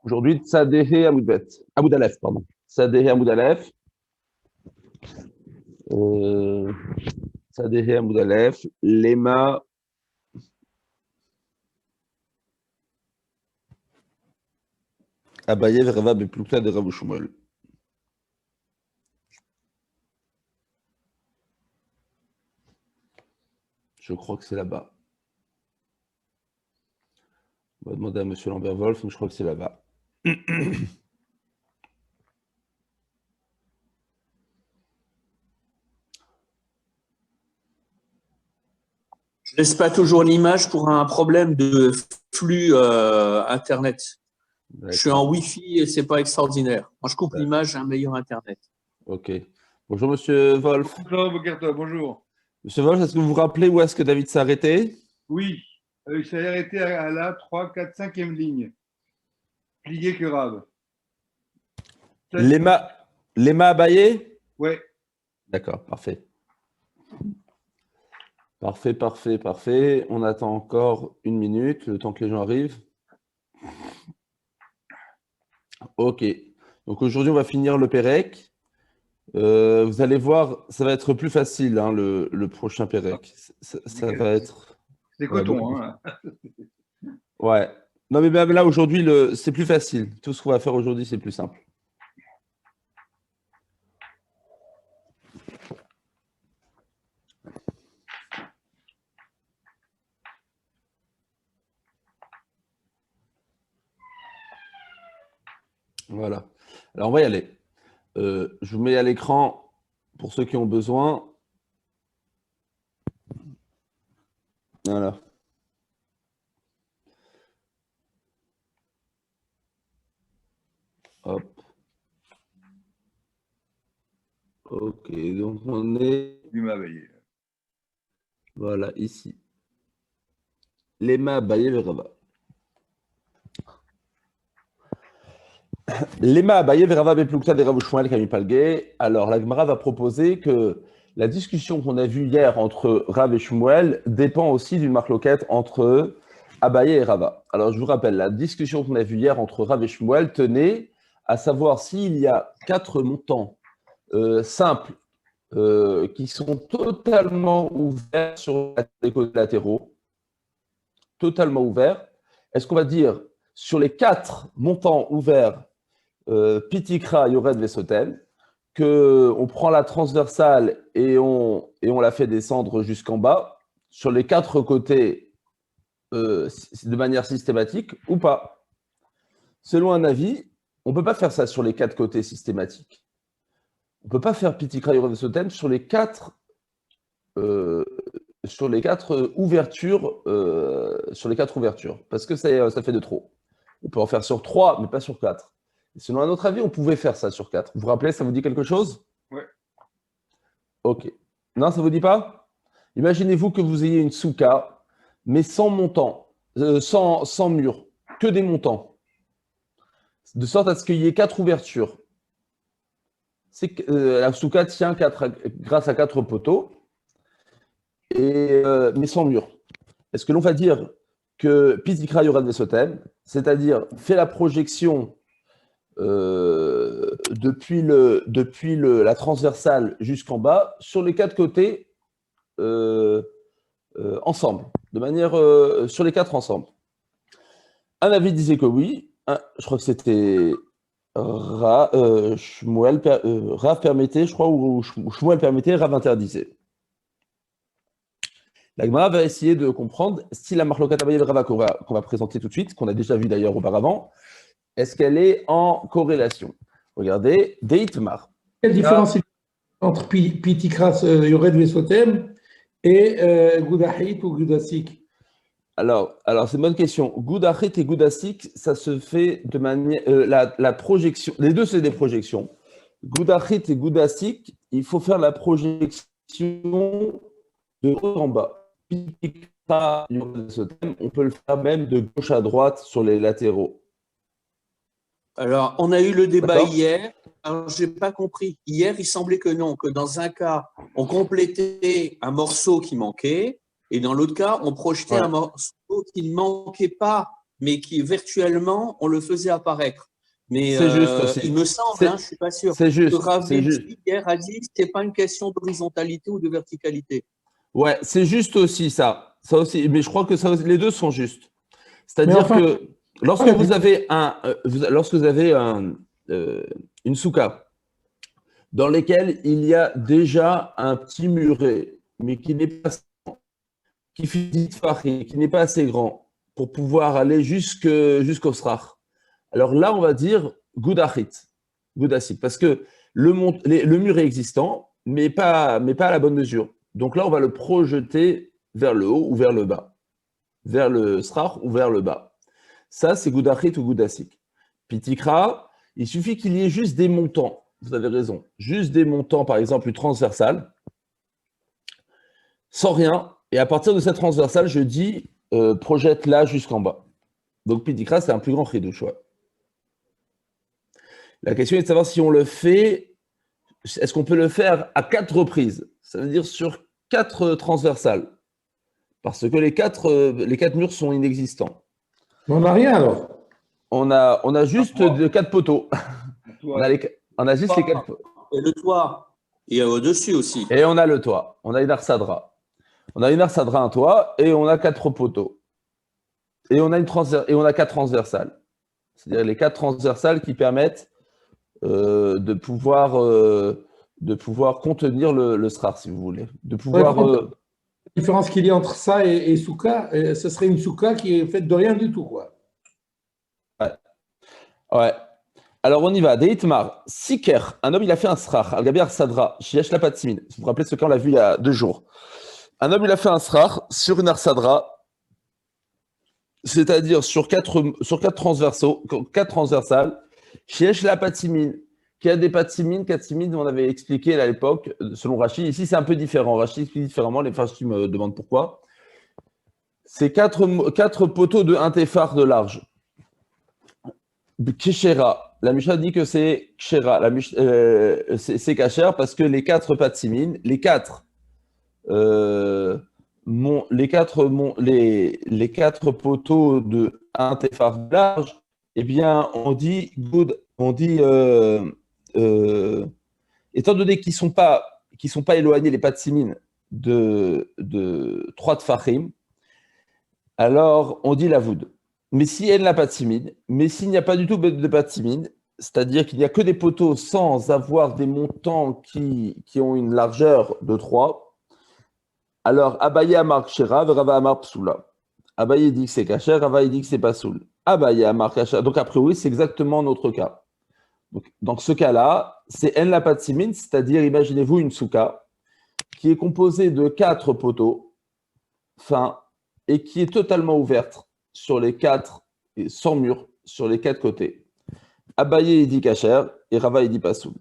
Aujourd'hui, Tsadehe Amoudbet. Amoud Aleph, pardon. Tsadehe Amoud Aleph. Tsadehe Amoud Aleph. Lema. Abaye Verava Beplouta de Rav Shmuel. Je crois que c'est là-bas. On va demander à Monsieur Lambert-Wolf, mais je crois que c'est là-bas. Je laisse pas toujours l'image pour un problème de flux Internet. Je suis en Wi-Fi et c'est pas extraordinaire. Quand je coupe l'image, j'ai un meilleur Internet. Ok. Bonjour, Monsieur Wolf. Bonjour, Bokerto, bonjour. Monsieur Wolf, est-ce que vous vous rappelez où est-ce que David s'est arrêté? Oui, il s'est arrêté à la 3, 4, 5e ligne. Plié que Rav. Lema Abaye? Ouais. D'accord, parfait. Parfait. On attend encore 1 minute, le temps que les gens arrivent. Ok. Donc aujourd'hui, on va finir le Pérec. Vous allez voir, ça va être plus facile, hein, le prochain Pérec. Ça va être... C'est coton, hein. Ouais. Non, mais même là, aujourd'hui, c'est plus facile. Tout ce qu'on va faire aujourd'hui, c'est plus simple. Voilà. Alors, on va y aller. Je vous mets à l'écran pour ceux qui ont besoin. Voilà. Hop. Ok, donc on est... Voilà, ici. Lema Abaye Verava. Lema Abaye Verava Beplukta de Rav Shmuel Kami Palgé. Alors, la Gemara va proposer que la discussion qu'on a vue hier entre Rav et Shmuel dépend aussi d'une marloquette entre Abaye et Rava. Alors, je vous rappelle, la discussion qu'on a vue hier entre Rav et Shmuel tenait à savoir s'il y a 4 montants simples qui sont totalement ouverts sur les côtés latéraux, totalement ouverts. Est-ce qu'on va dire sur les 4 montants ouverts, Pitikra, Yored, Vesotem, qu'on prend la transversale et on la fait descendre jusqu'en bas, sur les 4 côtés de manière systématique ou pas? Selon un avis, on ne peut pas faire ça sur les 4 côtés systématiques. On ne peut pas faire Pitikra, Yored, Vesotem sur les 4 ouvertures, parce que ça fait de trop. On peut en faire sur 3, mais pas sur 4. Et selon un autre avis, on pouvait faire ça sur 4. Vous vous rappelez, ça vous dit quelque chose? Ouais. Ok. Non, ça ne vous dit pas? Imaginez-vous que vous ayez une souka, mais sans montant, sans mur, que des montants, de sorte à ce qu'il y ait 4 ouvertures. La souka tient grâce à 4 poteaux, mais sans mur. Est-ce que l'on va dire que Pitikra Yored Vesotem, c'est-à-dire fait la projection depuis la transversale jusqu'en bas, sur les 4 côtés, ensemble, de manière sur les 4 ensemble. Un avis disait que oui, je crois que c'était Rav permettait, je crois, ou Shmuel permettait, Rav interdisait. La Gemara va essayer de comprendre si la marlokat Abaye Verava qu'on va présenter tout de suite, qu'on a déjà vu d'ailleurs auparavant, est-ce qu'elle est en corrélation? Regardez, Deitmar. Quelle différence entre Pitikras Yored Vesotem et Goudahit ou Goudasik? Alors c'est une bonne question. Goudahit et Goudasik, ça se fait de manière. La projection, les deux, c'est des projections. Goudahit et Goudasik, il faut faire la projection de haut en bas. Pitikra Yored Vesotem, on peut le faire même de gauche à droite sur les latéraux. Alors, on a eu le débat hier. Alors, je n'ai pas compris. Hier, il semblait que non, que dans un cas, on complétait un morceau qui manquait, et dans l'autre cas, on projetait un morceau qui ne manquait pas. mais qui virtuellement, on le faisait apparaître. Mais C'est juste aussi. il me semble, C'est- je ne suis pas sûr, C'est juste. que Rav C'est juste. Bensky hier a dit que ce n'est pas une question d'horizontalité ou de verticalité. Ouais, c'est juste aussi ça. Ça aussi. Mais je crois que les deux sont justes. C'est-à-dire Mais enfin- que lorsque vous avez une souka dans laquelle il y a déjà un petit muret, mais qui n'est pas qui fait 10 tfachim, qui n'est pas assez grand pour pouvoir aller jusqu'au srach. Alors là, on va dire gudachit, gudasik, parce que le mur est existant, mais pas à la bonne mesure. Donc là, on va le projeter vers le haut ou vers le bas, vers le srach ou vers le bas. Ça, c'est gudachit ou gudasik. Pitikra, il suffit qu'il y ait juste des montants. Vous avez raison. Juste des montants, par exemple, une transversale, sans rien. Et à partir de cette transversale, je dis projette là jusqu'en bas. Donc Pitikra, c'est un plus grand chidouche. Ouais. La question est de savoir si on le fait, est-ce qu'on peut le faire à 4 reprises? Ça veut dire sur 4 transversales. Parce que les 4 murs sont inexistants. Mais on n'a rien alors. On a juste 4 poteaux. On a juste les 4 poteaux. Et le toit, et au-dessus aussi. Et on a le toit. On a une arsadra. On a une arsadra, un toit, et on a 4 poteaux. Et on a 4 transversales. C'est-à-dire les 4 transversales qui permettent de pouvoir contenir le srar, si vous voulez. De pouvoir. La différence qu'il y a entre ça et souka, ce serait une souka qui est faite de rien du tout, quoi. Ouais. Alors on y va. Deitmar, Siker, un homme il a fait un srar, Al-Gabi Sadra, Shiesh la Patsimine. Vous vous rappelez ce qu'on l'a vu il y a 2 jours. Un homme il a fait un srar sur une arsadra, c'est-à-dire sur 4 transversales, Shiesh la Patsimine, qui a des patsimines, on avait expliqué à l'époque, selon Rachid. Ici c'est un peu différent. Rachid explique différemment, les Farshim me demandent pourquoi. C'est 4 poteaux de 1 téphar de large. Keshera. La Mishnah dit que c'est Keshera. C'est Kacher parce que les 4 patsimines, les 4 poteaux de 1 téphar large, eh bien, on dit étant donné qu'ils sont pas éloignés, les patsimines, de 3 tfachim, alors on dit la voud. Mais si elle n'a pas de simine, mais s'il n'y a pas du tout de pas de simine, c'est-à-dire qu'il n'y a que des poteaux sans avoir des montants qui ont une largeur de 3, alors Abaye Amar Kshera, Rava Amar Psoula. Abaye dit que c'est Kacher, Rava dit que c'est pas Soul. Abaye Amar Kacher. Donc a priori, c'est exactement notre cas. Donc, dans ce cas-là, c'est Elle n'a pas de simine, c'est-à-dire, imaginez-vous une souka qui est composée de 4 poteaux fins et qui est totalement ouverte sur les 4, et sans mur, sur les 4 côtés. Abaye dit Kacher et Rava dit Pasoul.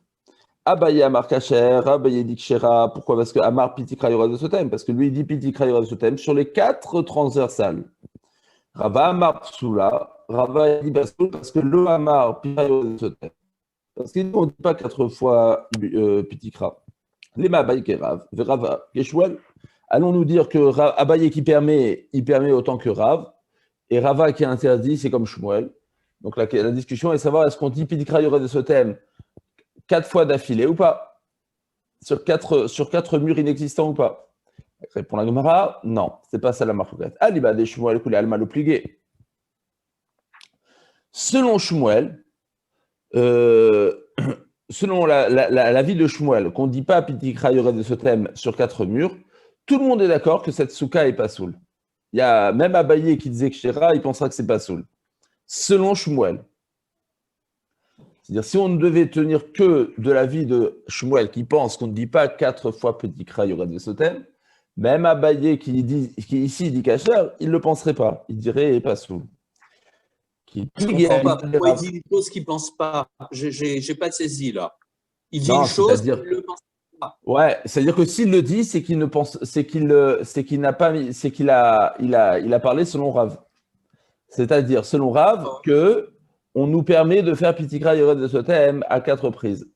Abaye Amar Kacher, Abaye dit Kshera. Pourquoi? Parce que Amar Pitikra Yora de Sotem, parce que lui il dit Pitikra Yora de Sotem sur les 4 transversales. Rava Amar Psoula, Rava dit Pasoul parce que le Amar Pitikra Yora de Sotem. Parce qu'on ne dit pas 4 fois Pitikra. Les Abaye Kerav, Rava Keshwel. Allons nous dire que Abaye qui permet, il permet autant que Rav. Et Rava qui est interdit, c'est comme Shmuel. Donc la discussion est de savoir est-ce qu'on dit Pitikra Yora de Sotem 4 fois d'affilée ou pas, sur 4 murs inexistants ou pas. Répond la Gemara, non, c'est pas ça la marquette. Aliba des Shmuel coulé alma le pligué. Selon Shmuel, selon la vie de Shmuel, qu'on ne dit pas Pitikra Yora de Sotem sur 4 murs, tout le monde est d'accord que cette souka est pas soul. Il y a même Abaye qui disait que Kshera, il pensera que c'est pas soul. Selon Shmuel. C'est-à-dire, si on ne devait tenir que de l'avis de Shmuel, qui pense qu'on ne dit pas 4 fois Pitikra Yora de Sotem, même Abaye qui ici dit Kacher, il ne le penserait pas. Il dirait pas soul. Je ne comprends pas. Pourquoi il dit une chose qu'il ne pense pas? Je n'ai pas saisi là. Il dit une chose qu'il ne le pense pas. Ouais, c'est-à-dire que s'il le dit, c'est qu'il ne pense, c'est qu'il n'a pas, c'est qu'il a parlé selon Rav. C'est-à-dire selon Rav que on nous permet de faire Pitikra Yora de Sotem à 4 reprises.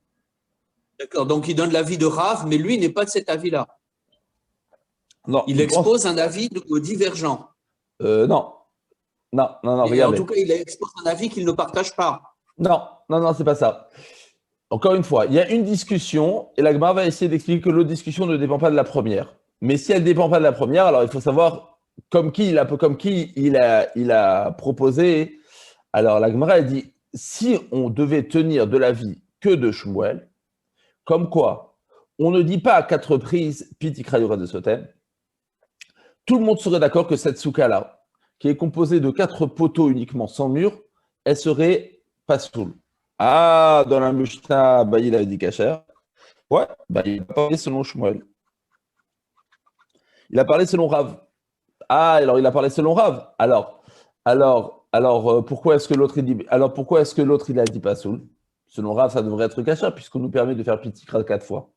D'accord, donc il donne l'avis de Rav, mais lui n'est pas de cet avis-là. Non. Il expose un avis divergent. Non. non, non, Et en regardez. tout cas, il expose un avis qu'il ne partage pas. Non, non, non, c'est pas ça. Encore une fois, il y a une discussion et la Gemara va essayer d'expliquer que l'autre discussion ne dépend pas de la première. Mais si elle ne dépend pas de la première, alors il faut savoir comme qui il a proposé. Alors la Gemara a dit, si on devait tenir de l'avis que de Shmuel, comme quoi on ne dit pas à 4 reprises Pitikra Yora de Sotem, tout le monde serait d'accord que cette souka-là, qui est composée de 4 poteaux uniquement sans mur, elle serait pasoul. Ah, dans la Mishnah, bah, il a dit Kacher. Ouais, bah, il a parlé selon Shmuel. Il a parlé selon Rav. Ah, alors il a parlé selon Rav. Alors, pourquoi est-ce que l'autre il dit alors pourquoi est-ce que l'autre il a dit pasoul? Selon Rav, ça devrait être Kacher puisqu'on nous permet de faire Pitikra 4 fois.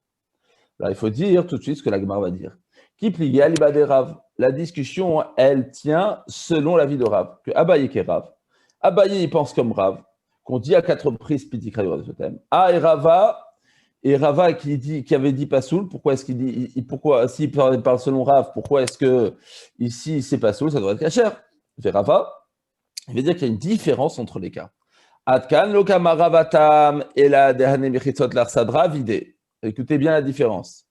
Alors il faut dire tout de suite ce que la Gemara va dire. Qui pligue Alibade Rav. La discussion, elle tient selon l'avis de Rav. Que Abaye qui est Rav. Abaye, il pense comme Rav, qu'on dit à 4 reprises Pitikra Yora de Sotem. Ah, et Rava qui avait dit Pasoul, pourquoi est-ce qu'il dit, pourquoi, s'il parle selon Rav, pourquoi est-ce que ici c'est Pasoul, ça devrait être Kacher? Il fait Rava, il veut dire qu'il y a une différence entre les cas. Atkan lokama Ravatam et la dehane mechitzot l'arsadra vidé. Écoutez bien la différence.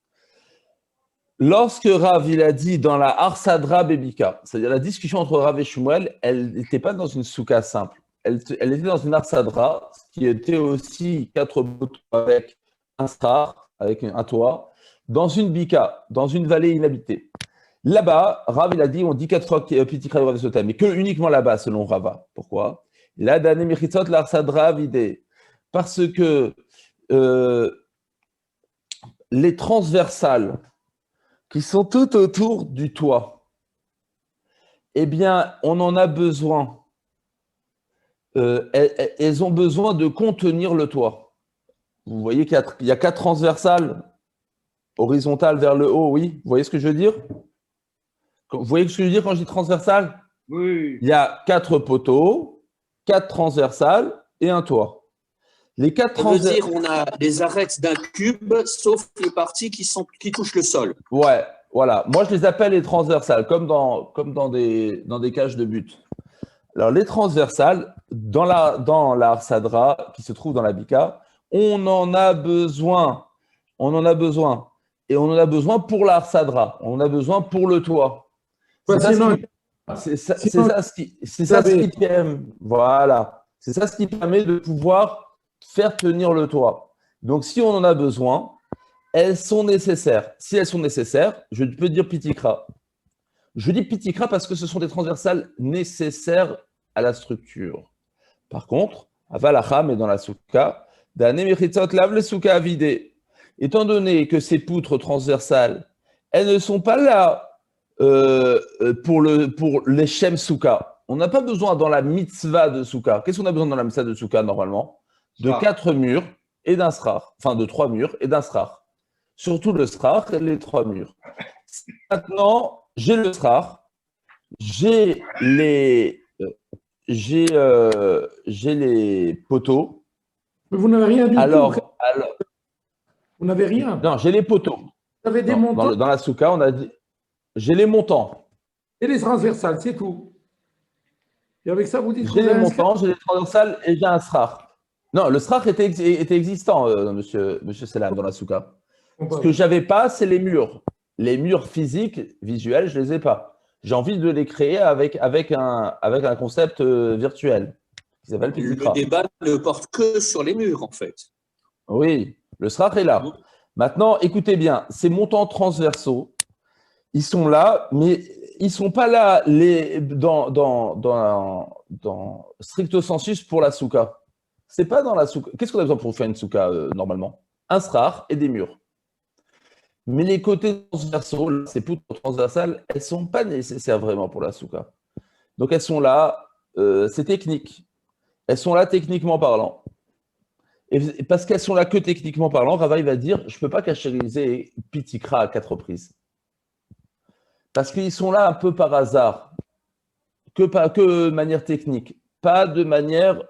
Lorsque Rav il a dit dans la Arsadra Bébika, c'est-à-dire la discussion entre Rav et Shmuel, elle n'était pas dans une souka simple. Elle était dans une Arsadra, qui était aussi 4 poteaux avec un star, avec un toit, dans une Bika, dans une vallée inhabitée. Là-bas, Rav il a dit, on dit 4 fois Pitikra Yora de Sotem, mais que uniquement là-bas, selon Rava. Pourquoi? La Dane Mechitzot l'Arsadra vidé. Parce que les transversales qui sont tout autour du toit, eh bien, on en a besoin. Elles ont besoin de contenir le toit. Vous voyez qu'il y a 4 transversales horizontales vers le haut, oui? Vous voyez ce que je veux dire? Vous voyez ce que je veux dire quand je dis transversale? Oui. Il y a 4 poteaux, 4 transversales et un toit. Les 4 Ça veut dire qu'on a des arêtes d'un cube, sauf les parties qui touchent le sol. Ouais, voilà. Moi, je les appelle les transversales, comme dans des cages de but. Alors, les transversales, dans la Arsadra, qui se trouve dans la Bika, on en a besoin. On en a besoin. Et on en a besoin pour la Arsadra. On en a besoin pour le toit. C'est ça ce qui permet. Voilà. C'est ça ce qui permet de pouvoir faire tenir le toit. Donc, si on en a besoin, elles sont nécessaires. Si elles sont nécessaires, je peux dire Pitikra. Je dis Pitikra parce que ce sont des transversales nécessaires à la structure. Par contre, Avalacham est dans la souka, Dane Mechitzot lave le souka à vider. Étant donné que ces poutres transversales, elles ne sont pas là pour les Shem souka. On n'a pas besoin dans la mitzvah de souka. Qu'est-ce qu'on a besoin dans la mitzvah de souka normalement? De 4 murs et d'un srar. Enfin, de 3 murs et d'un srar. Surtout le srar et les 3 murs. Maintenant, j'ai le srar, j'ai les poteaux. Mais vous n'avez rien du tout. Vous n'avez rien. Non, j'ai les poteaux. Vous avez des montants. Dans la souka, on a dit j'ai les montants. Et les transversales, c'est tout. Et avec ça, vous dites j'ai les montants, j'ai les transversales et j'ai un srar. Non, le srar était existant, monsieur Selam, dans la souka. Ce que je n'avais pas, c'est les murs. Les murs physiques, visuels, je ne les ai pas. J'ai envie de les créer avec un concept virtuel qui s'appelle Pitikra. Le débat ne porte que sur les murs, en fait. Oui, le srar est là. Maintenant, écoutez bien, ces montants transversaux, ils sont là, mais ils ne sont pas là dans stricto sensus pour la souka. C'est pas dans la souka. Qu'est-ce qu'on a besoin pour faire une souka normalement? Un srar et des murs. Mais les côtés transversaux, ces poutres transversales, elles ne sont pas nécessaires vraiment pour la souka. Donc elles sont là, c'est technique. Elles sont là techniquement parlant. Et parce qu'elles sont là que techniquement parlant, Rava va dire, je ne peux pas cachériser Pitikra à 4 reprises. Parce qu'ils sont là un peu par hasard, que de manière technique, pas de manière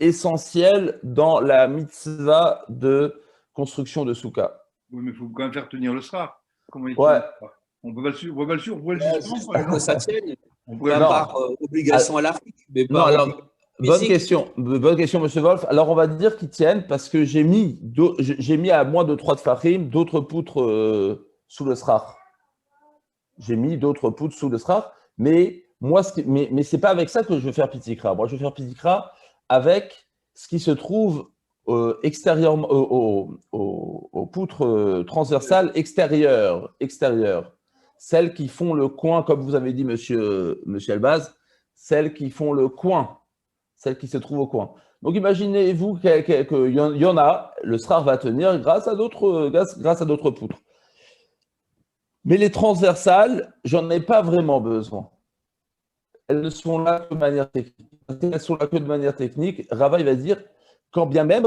essentielle dans la mitzvah de construction de souka. Oui, mais il faut quand même faire tenir le srar. Comment ouais. On peut pas le suspendre. Ça tienne. On pourrait Non. avoir obligation à l'Afrique, mais Non, pas alors, physique. bonne question, monsieur Wolf. Alors, on va dire qu'ils tiennent parce que j'ai mis à moins de 3 tfachim d'autres poutres sous le srar. J'ai mis d'autres poutres sous le srar, mais moi, mais c'est pas avec ça que je vais faire pitikra. Moi, je vais faire pitikra avec ce qui se trouve extérieurement aux poutres transversales extérieures, celles qui font le coin, comme vous avez dit, monsieur Elbaz, celles qui font le coin, celles qui se trouvent au coin. Donc, imaginez-vous qu'il y en a, le srar va tenir grâce à d'autres poutres. Mais les transversales, j'en ai pas vraiment besoin. Elles ne sont là que de manière technique. Elles sont là que de manière technique. Rava, il va dire, quand bien même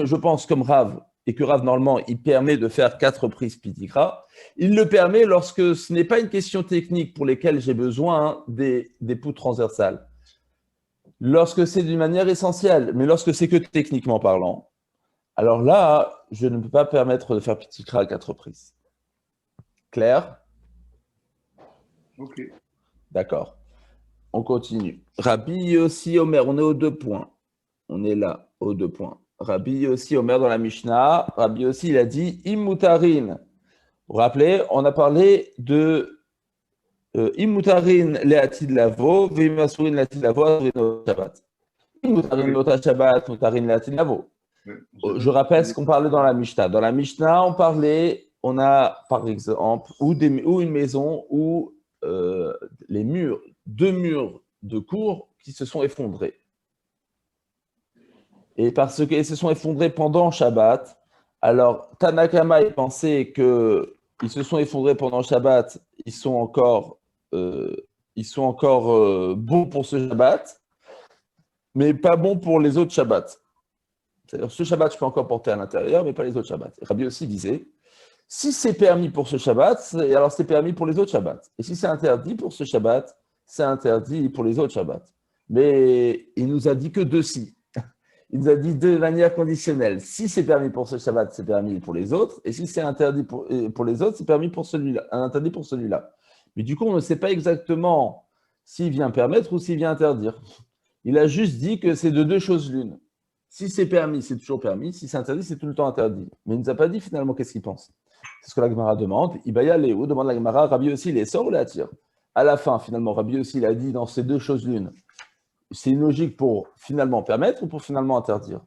je pense comme Rav, et que Rav, normalement, il permet de faire 4 prises pitikra, il le permet lorsque ce n'est pas une question technique pour lesquelles j'ai besoin des poutres transversales. Lorsque c'est d'une manière essentielle, mais lorsque c'est que techniquement parlant, alors là, je ne peux pas permettre de faire pitikra à 4 prises. Clair? Ok. D'accord. On continue. Rabbi Yossi Omer, on est aux 2 points. On est là, aux 2 points. Rabbi Yossi Omer dans la Mishnah. Rabbi Yossi, il a dit Immutarin. Vous vous rappelez, on a parlé de Immutarin le'atid lavo, ve'imasurin le'atid lavo, asurin lo Shabbat. Immutarin lo Shabbat, mutarin le'atid lavo. Je rappelle ce qu'on parlait dans la Mishnah. Dans la Mishnah, on a par exemple ou une maison où les murs, 2 murs de cour qui se sont effondrés. Et parce qu'ils se sont effondrés pendant Shabbat, alors Tanakama il pensait qu'ils se sont effondrés pendant Shabbat, ils sont encore bons pour ce Shabbat, mais pas bons pour les autres Shabbats. C'est-à-dire, ce Shabbat, je peux encore porter à l'intérieur, mais pas les autres Shabbats. Et Rabbi aussi disait, si c'est permis pour ce Shabbat, alors c'est permis pour les autres Shabbats. Et si c'est interdit pour ce Shabbat, c'est interdit pour les autres Shabbats. Mais il nous a dit que 2 si. Il nous a dit de manière conditionnelle. Si c'est permis pour ce Shabbat, c'est permis pour les autres. Et si c'est interdit pour les autres, c'est permis pour celui-là, interdit pour celui-là. Mais du coup, on ne sait pas exactement s'il vient permettre ou s'il vient interdire. Il a juste dit que c'est de 2 choses l'une. Si c'est permis, c'est toujours permis. Si c'est interdit, c'est tout le temps interdit. Mais il ne nous a pas dit finalement qu'est-ce qu'il pense. C'est ce que la Gemara demande. Ibaya Léo demande la Gemara, Rabbi aussi les sort ou les attire. À la fin, finalement, Rabbi aussi l'a dit dans ces 2 choses l'une. C'est une logique pour finalement permettre ou pour finalement interdire.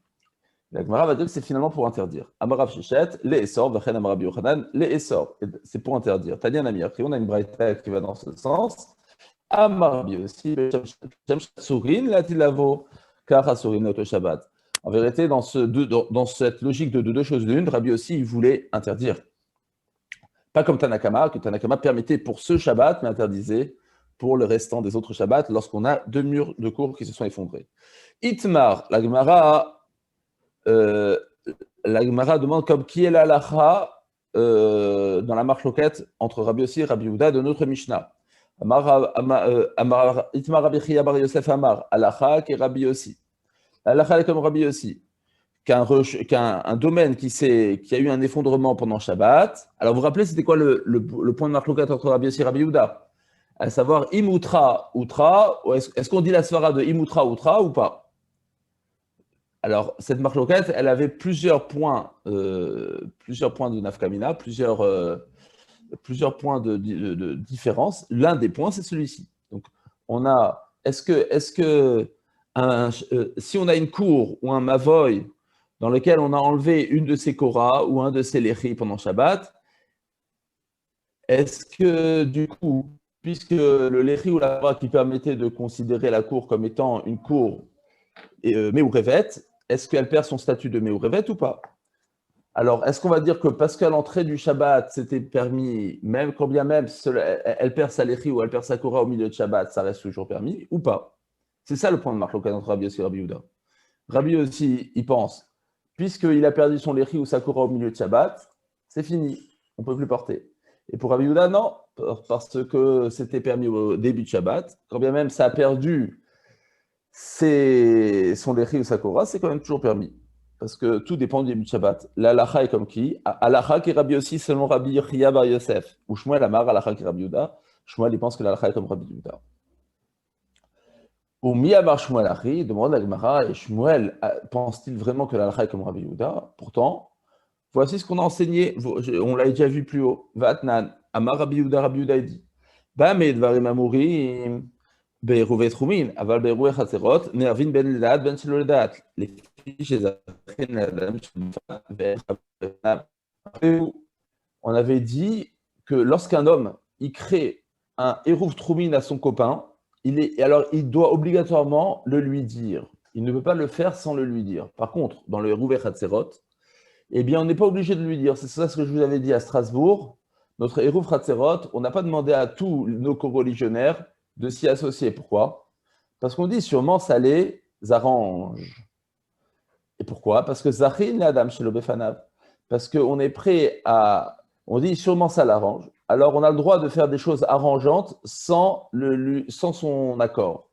La Gemara va dire que c'est finalement pour interdire. Amarav Shechet, les essor, Vachen Amarav Yochanan, les essor. C'est pour interdire. Tania Nami, après on a une braïta qui va dans ce sens. Amarav aussi, Shem Sourin, la Tilavo, Kara Sourin, notre Shabbat. En vérité, dans cette logique de 2 choses l'une, Rabbi aussi, il voulait interdire. Pas comme Tanakama, que Tanakama permettait pour ce Shabbat, mais interdisait pour le restant des autres Shabbats, lorsqu'on a 2 murs de cour qui se sont effondrés. Itmar, la Gemara demande comme qui est la halacha dans la marloquette entre Rabbi Yossi et Rabbi Yehuda de notre Mishnah. Itmar Rabbi Chia bar Yosef Amar, halacha qui est Rabbi Yossi. Halacha est comme Rabbi Yossi, qu'un domaine qui a eu un effondrement pendant Shabbat. Alors vous vous rappelez, c'était quoi le point de marloquette entre Rabbi Yossi et Rabbi Yehuda? À savoir Imutra, Outra, est-ce qu'on dit la svara de Imutra, Outra ou pas? Alors, cette marloquette, elle avait plusieurs points de nafkamina, plusieurs points de différence. L'un des points, c'est celui-ci. Donc, on a, si on a une cour ou un mavoy dans lequel on a enlevé une de ses koras ou un de ses léchis pendant Shabbat, est-ce que du coup, puisque le léchi ou la kora qui permettait de considérer la cour comme étant une cour méourevet, est-ce qu'elle perd son statut de méourevet ou pas? Alors, est-ce qu'on va dire que parce qu'à l'entrée du Shabbat, c'était permis, même quand bien même elle perd sa léchi ou elle perd sa kora au milieu de Shabbat, ça reste toujours permis ou pas? C'est ça le point de marque entre Rabbi Yossi et Rabbi Yehuda. Rabbi Yossi, il pense, puisqu'il a perdu son léchi ou sa kora au milieu de Shabbat, c'est fini, on ne peut plus porter. Et pour Rabbi Yehuda, non, parce que c'était permis au début de Shabbat. Quand bien même ça a perdu son léchi ou sa kora, c'est quand même toujours permis. Parce que tout dépend du début de Shabbat. L'alacha est comme qui? Alacha qui est Rabbi Yossi selon Rabbi Chia bar Yosef. Ou Shmuel Amar, alacha qui est Rabbi Yehuda. Shmuel, il pense que l'halakha est comme Rabbi Yehuda. Au Miyamar Shmuel Ari, demande la Gemara, et Shmuel pense-t-il vraiment que l'halakha est comme Rabbi Yehuda? Pourtant, voici ce qu'on a enseigné, on l'a déjà vu plus haut. Vatnan, Amar Rabbi Yehuda dit. Bameh dvarim amurim, be'eruvet rumin, aval be'eruvet chatzerot, nervin ben ledat, ben shelo ledat. Les filles chez Zachin, l'adam, on avait dit que lorsqu'un homme il crée un eruv trumin à son copain, alors il doit obligatoirement le lui dire. Il ne peut pas le faire sans le lui dire. Par contre, dans le eruv chatzerot, eh bien, on n'est pas obligé de lui dire. C'est ça ce que je vous avais dit à Strasbourg. Notre Eruv Chatzerot, on n'a pas demandé à tous nos co-religionnaires de s'y associer. Pourquoi? Parce qu'on dit sûrement ça les arrange. Et pourquoi? Parce que Zachin Adam chez l'Obefanav. Parce qu'on est prêt à. On dit sûrement ça l'arrange. Alors on a le droit de faire des choses arrangeantes sans son accord.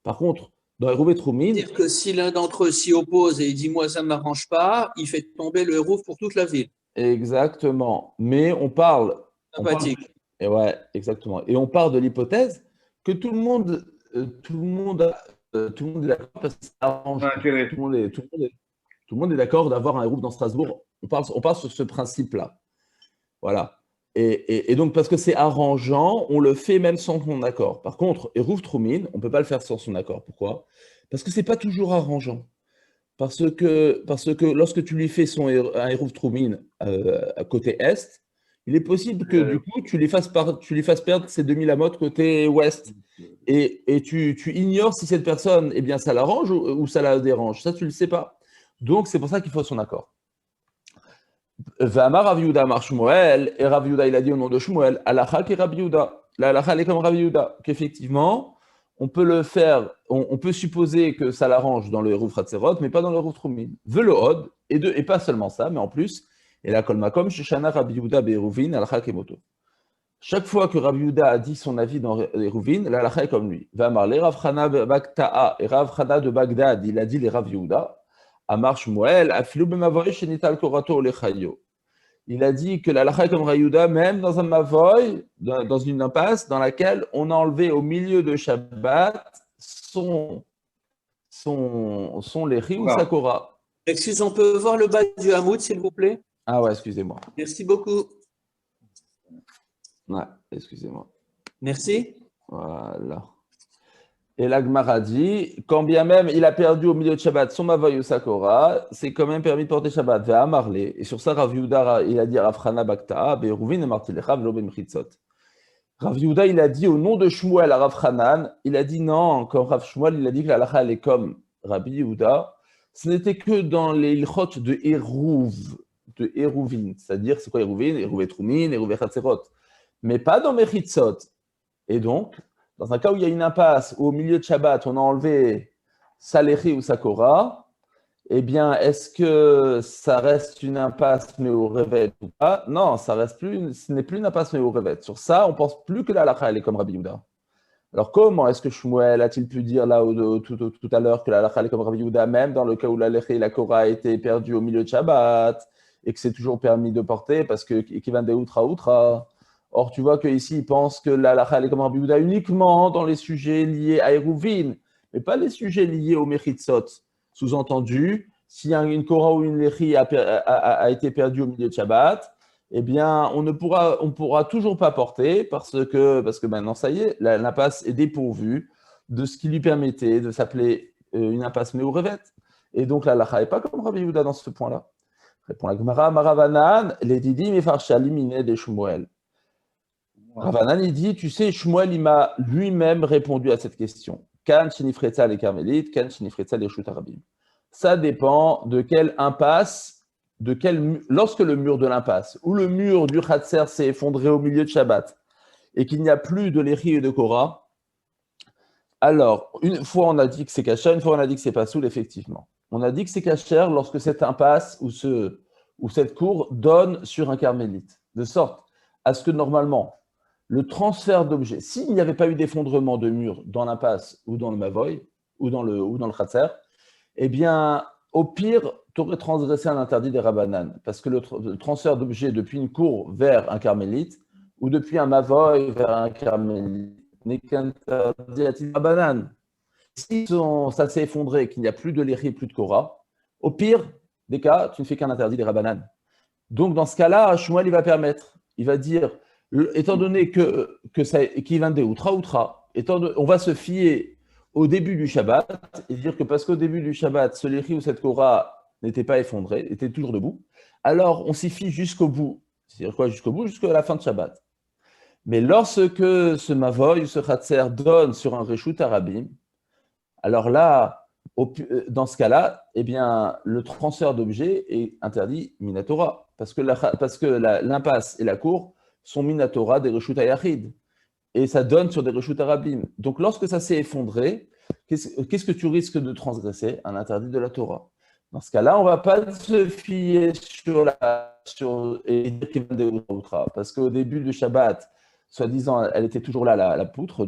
Par contre, dans Eruv Trumin. C'est-à-dire que si l'un d'entre eux s'y oppose et il dit moi ça ne m'arrange pas, il fait tomber le Eruv pour toute la ville. Exactement. Mais on parle. Sympathique. Et ouais, exactement. Et on part de l'hypothèse que tout le monde est d'accord parce que ça arrange. Tout le monde est d'accord d'avoir un Eruv dans Strasbourg. On parle sur ce principe-là. Voilà. Et donc, parce que c'est arrangeant, on le fait même sans son accord. Par contre, Eruv Trumin, on ne peut pas le faire sans son accord. Pourquoi? Parce que ce n'est pas toujours arrangeant. Parce que lorsque tu lui fais un Eruv Trumin à côté Est, il est possible que du coup, tu lui fasses perdre ses 2000 amot côté Ouest. Et tu ignores si cette personne, eh bien, ça l'arrange ou ça la dérange. Ça, tu ne le sais pas. Donc, c'est pour ça qu'il faut son accord. V'amar Rav Yehuda Amar Shmuel, et Rav Yehuda, il a dit au nom de Shmuel, Alacha qui Rav Yehuda. La Alacha, elle est comme Rav Yehuda, qu'effectivement, on peut le faire, on peut supposer que ça l'arrange dans le Eruv Chatzerot, mais pas dans le Eruv Trumin. Velo od, et pas seulement ça, mais en plus, et la Kol Makom, Sheshana Rabbi Yehuda Be'eruvin, Alacha Kemoto. Chaque fois que Rabbi Yehuda a dit son avis dans Eruvin, la Alacha est comme lui. V'amar le Rav Chana Bagta'a, et Rav Chana de Bagdad, il a dit les Rav Yehuda, Amar Shmuel, Afilu B'mavoy Shenital Korato Lechayo. Il a dit que la halakha est comme Rav Yehuda, même dans un mavoy, dans une impasse, dans laquelle on a enlevé au milieu de Shabbat son lechi ou sa kora. Excusez, on peut voir le bas du Hamoud, s'il vous plaît? Ah ouais, excusez-moi. Merci beaucoup. Ouais, excusez-moi. Merci. Voilà. Et la Gemara dit, quand bien même il a perdu au milieu de Shabbat son mavoy ou sa kora, c'est quand même permis de porter Shabbat. Et sur ça, Rav Yehuda, il a dit Rav Chana Bagta'a, Be'eruvin et Martilechav lo b'mchitzot. Rav Yehuda, il a dit au nom de Shmuel à Rav Chanan, il a dit non, quand Rav Shmuel, il a dit que la halakha, elle est comme Rabbi Yehuda, ce n'était que dans les ilchot de Eruvin, c'est-à-dire, c'est quoi Eruvin? Eruvet Trumin, Eruvet Chatzerot, mais pas dans Mechitzot. Et donc, dans un cas où il y a une impasse, où au milieu de Shabbat, on a enlevé sa lechi ou sa kora, eh bien, est-ce que ça reste une impasse mais au révet ou pas? Non, ce n'est plus une impasse mais au révet. Sur ça, on pense plus que la halakha, elle est comme Rabbi Yehuda. Alors, comment est-ce que Shmuel a-t-il pu dire là tout à l'heure que la halakha, elle est comme Rabbi Yehuda, même dans le cas où la lechi et la kora a été perdue au milieu de Shabbat, et que c'est toujours permis de porter parce que Kivan de outra. Or, tu vois qu'ici, il pense que la halakha est comme Rabbi Yehuda uniquement dans les sujets liés à Eruvin, mais pas les sujets liés au Mechitzot. Sous-entendu, si une Korah ou une Lechi a été perdue au milieu de Shabbat, eh bien, on ne pourra toujours pas porter parce que maintenant, ça y est, l'impasse est dépourvue de ce qui lui permettait de s'appeler une impasse Meourevet. Et donc, la halakha n'est pas comme Rabbi Yehuda dans ce point-là. Répond la Gemara, Maravanan, les Didim et Farchalimine de Shmuel. Ravanan, il dit, tu sais, Shmuel, il m'a lui-même répondu à cette question. Kan Shinifretza les Carmélites, Kan Shinifretza les Chutarabim. Ça dépend de quelle impasse, lorsque le mur de l'impasse ou le mur du Khatser s'est effondré au milieu de Shabbat et qu'il n'y a plus de Lechi et de Korah, alors, une fois on a dit que c'est kasher, une fois on a dit que c'est pas soul, effectivement. On a dit que c'est kasher lorsque cette impasse ou cette cour donne sur un carmélite, de sorte à ce que normalement, le transfert d'objets, s'il n'y avait pas eu d'effondrement de mur dans l'impasse ou dans le mavoy ou dans le khatser, eh bien, au pire, tu aurais transgressé un interdit des rabbanan, parce que le transfert d'objets depuis une cour vers un carmélite ou depuis un Mavoy vers un Carmélite, n'est qu'interdit à titre banane. Si ça s'est effondré, qu'il n'y a plus de Léhi et plus de Korah, au pire des cas, tu ne fais qu'un interdit des Rabbanan. Donc, dans ce cas-là, Shmuel, il va permettre. Il va dire, étant donné que ça, qu'il vient des outra, on va se fier au début du Shabbat et dire que parce qu'au début du Shabbat, ce Léhi ou cette Korah n'était pas effondré, était toujours debout, alors on s'y fie jusqu'au bout. C'est-à-dire quoi jusqu'au bout? Jusqu'à la fin de Shabbat. Mais lorsque ce Mavoy ou ce Khatser donne sur un Reshut Arabim, alors là, dans ce cas-là, eh bien, le transfert d'objets est interdit Minatora, parce que l'impasse et la cour sont Minatora des Reshut Ayachid, et ça donne sur des Reshut Arabim. Donc, lorsque ça s'est effondré, qu'est-ce que tu risques de transgresser? Un interdit de la Torah. Dans ce cas-là, on ne va pas se fier et dire qu'il vient des Outra, parce qu'au début du Shabbat, soi-disant, elle était toujours là, la poutre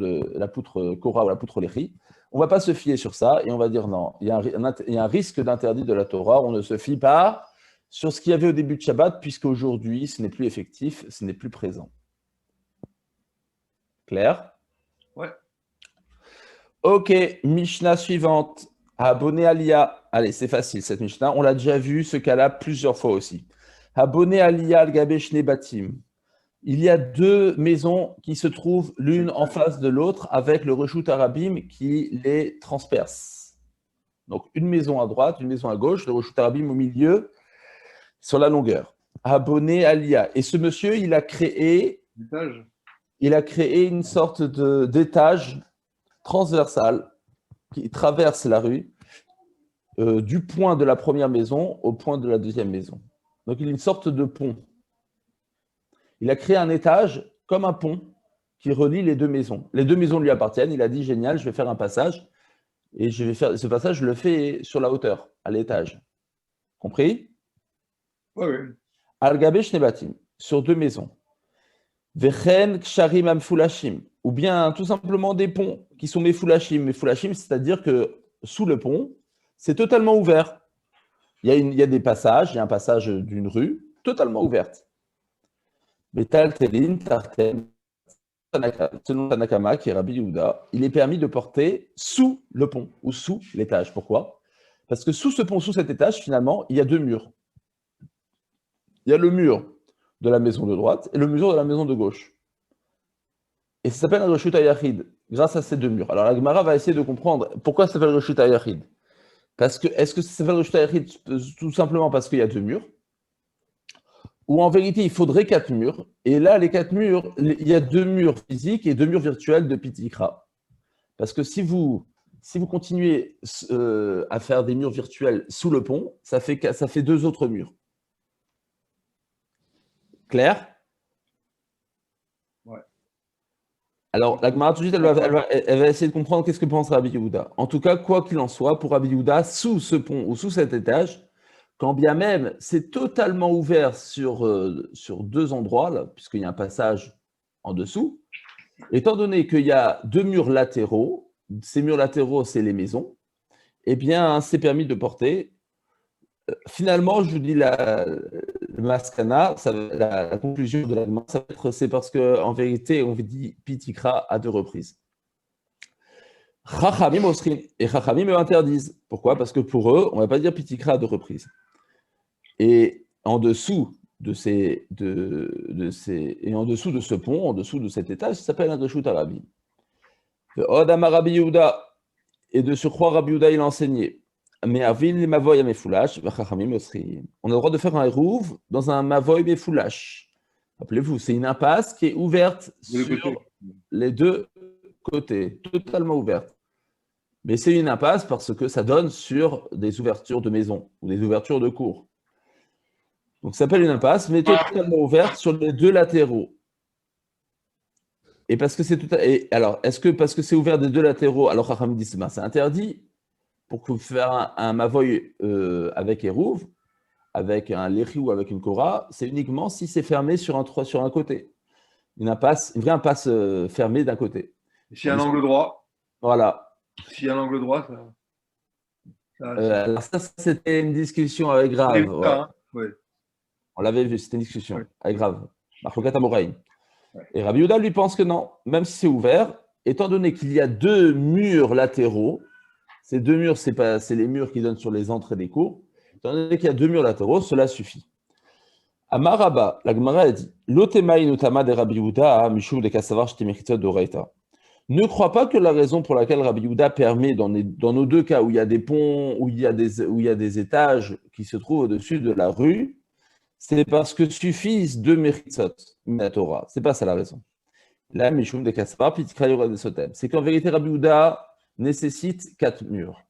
Korah ou la poutre Léhi. On ne va pas se fier sur ça et on va dire non, il y a un risque d'interdit de la Torah. On ne se fie pas sur ce qu'il y avait au début de Shabbat, puisqu'aujourd'hui, ce n'est plus effectif, ce n'est plus présent. Clair? Ouais. Ok, Mishnah suivante. Abonné Aliyah. Allez, c'est facile cette Mishnah. On l'a déjà vu, ce cas-là, plusieurs fois aussi. Abonné Aliyah al-Gabe Shne Batim. Il y a deux maisons qui se trouvent l'une en face de l'autre avec le Reshut Arabim qui les transperce. Donc une maison à droite, une maison à gauche, le Reshut Arabim au milieu, sur la longueur. Abonné Aliyah. Et ce monsieur, il a créé une sorte d'étage transversal qui traverse la rue du point de la première maison au point de la deuxième maison. Donc il y a une sorte de pont. Il a créé un étage comme un pont qui relie les deux maisons. Les deux maisons lui appartiennent. Il a dit, génial, je vais faire un passage. Et je vais faire ce passage, je le fais sur la hauteur, à l'étage. Compris? Oui. Al-Gabe Shnebatim, sur deux maisons. Vechen Ksharim Amfulashim, ou bien tout simplement des ponts qui sont Mefulashim. Mefulashim, c'est-à-dire que sous le pont, c'est totalement ouvert. Il y a des passages, il y a un passage d'une rue totalement ouverte. Betal Telin, Tartem, selon Tanakama, qui est Rabbi Yehuda, il est permis de porter sous le pont ou sous l'étage. Pourquoi? Parce que sous ce pont, sous cet étage, finalement, il y a deux murs. Il y a le mur de la maison de droite et le mur de la maison de gauche. Et ça s'appelle un Reshut Hayachid, grâce à ces deux murs. Alors la Gemara va essayer de comprendre pourquoi ça s'appelle Reshut Hayachid. Est-ce que ça s'appelle Reshut Hayachid tout simplement parce qu'il y a deux murs? Ou en vérité, il faudrait quatre murs. Et là, les quatre murs, il y a deux murs physiques et deux murs virtuels de Pitikra. Parce que si vous continuez à faire des murs virtuels sous le pont, ça fait deux autres murs. Clair? Ouais. Alors, la Gemara, tout de suite, elle va essayer de comprendre qu'est-ce que pense Rabbi Yehuda. En tout cas, quoi qu'il en soit, pour Rabbi Yehuda, sous ce pont ou sous cet étage, quand bien même c'est totalement ouvert sur deux endroits, là, puisqu'il y a un passage en dessous, étant donné qu'il y a deux murs latéraux, ces murs latéraux, c'est les maisons, eh bien, c'est permis de porter. Finalement, je vous dis le maskana, la conclusion de la demande, c'est parce qu'en vérité, on dit pitikra à deux reprises. Chachamim osrin, et Chachamim me interdisent. Pourquoi? Parce que pour eux, on ne va pas dire pitikra à deux reprises. Et en dessous de ce pont, en dessous de cet étage, ça s'appelle un Reshut Arabim. Od Amar Rabbi Yehuda, et de surcroît, Rabbi Yehuda, il a enseigné. Mais avil mavoy mefulash, v'chachamim osrin. On a le droit de faire un eruv dans un mavoy mefulash. Rappelez-vous, c'est une impasse qui est ouverte sur les deux côtés, totalement ouverte. Mais c'est une impasse parce que ça donne sur des ouvertures de maison ou des ouvertures de cour. Donc, ça s'appelle une impasse, mais totalement ouverte sur les deux latéraux. Et parce que c'est alors, est-ce que parce que c'est ouvert des deux latéraux, alors Chachamim dit c'est interdit pour faire un mavoy avec Eruv, avec un Léhi ou avec une Korah, c'est uniquement si c'est fermé sur un côté. Une vraie impasse fermée d'un côté. S'il y a un angle droit. Voilà. S'il y a un angle droit, alors ça, c'était une discussion avec Grave. Ouais. On l'avait vu, c'était une discussion avec Grave. Marcokat Amoraï. Et Rabbi Yehuda lui pense que non, même si c'est ouvert, étant donné qu'il y a deux murs latéraux, ces deux murs, c'est les murs qui donnent sur les entrées des cours, étant donné qu'il y a deux murs latéraux, cela suffit. Amar Rabba, la Gemara a dit, L'otemaï notama de Rabbi Yehuda, mishum de kasavar shtemechitza d'oraita. Ne crois pas que la raison pour laquelle Rabbi Yehuda permet, dans nos deux cas où il y a des ponts, où il y a des étages qui se trouvent au-dessus de la rue, c'est parce que suffisent deux meritzot, la Torah. C'est pas ça la raison. Là, mishum de kasavar pitikra yora de sotem. C'est qu'en vérité, Rabbi Yehuda nécessite 4 murs.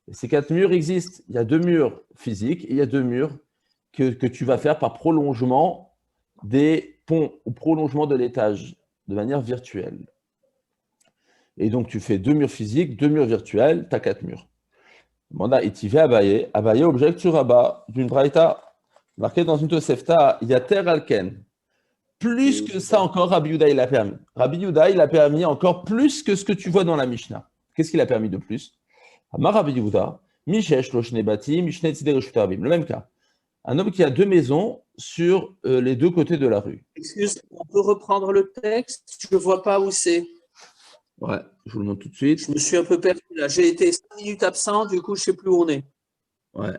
Et ces 4 murs existent. Il y a 2 murs physiques et il y a 2 murs que tu vas faire par prolongement des ponts ou prolongement de l'étage de manière virtuelle. Et donc, tu fais 2 murs physiques, 2 murs virtuels, tu as 4 murs. Manda itivé Abaye. Abaye objecte sur Abba d'une braïta marquée dans une Tosefta, Yater Alken. Plus que ça encore, Rabbi Yehuda, il a permis. Rabbi Yehuda, il a permis encore plus que ce que tu vois dans la Mishnah. Qu'est-ce qu'il a permis de plus? Amar Rabbi Yehuda, Mishesh lo shnei batim, mishne tzidei reshut harabim. Le même cas. Un homme qui a 2 maisons sur les 2 côtés de la rue. Excuse, on peut reprendre le texte? Je ne vois pas où c'est. Ouais, je vous le montre tout de suite. Je me suis un peu perdu là. J'ai été 5 minutes absent, du coup, je ne sais plus où on est. Ouais.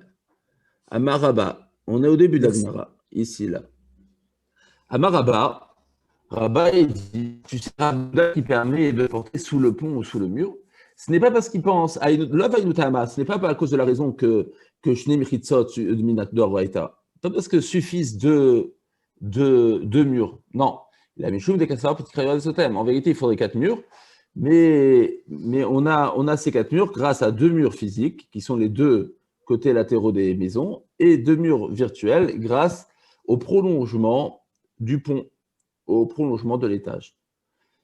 Amar Rabba, on est au début de la Gemara, ici, là. Amar Rabba, Rabba, il dit, tu sais, Rabba qui permet de porter sous le pont ou sous le mur. Ce n'est pas parce qu'il pense à ce n'est pas à cause de la raison que Shnei Mechitzot Minat Doraita. Pas parce que suffisent deux murs. Non. Il a Mishum des Kassavar Petit Krayon de Sotem. En vérité, il faudrait 4 murs. Mais on a ces 4 murs grâce à 2 murs physiques qui sont les 2 côtés latéraux des maisons et 2 murs virtuels grâce au prolongement du pont, au prolongement de l'étage.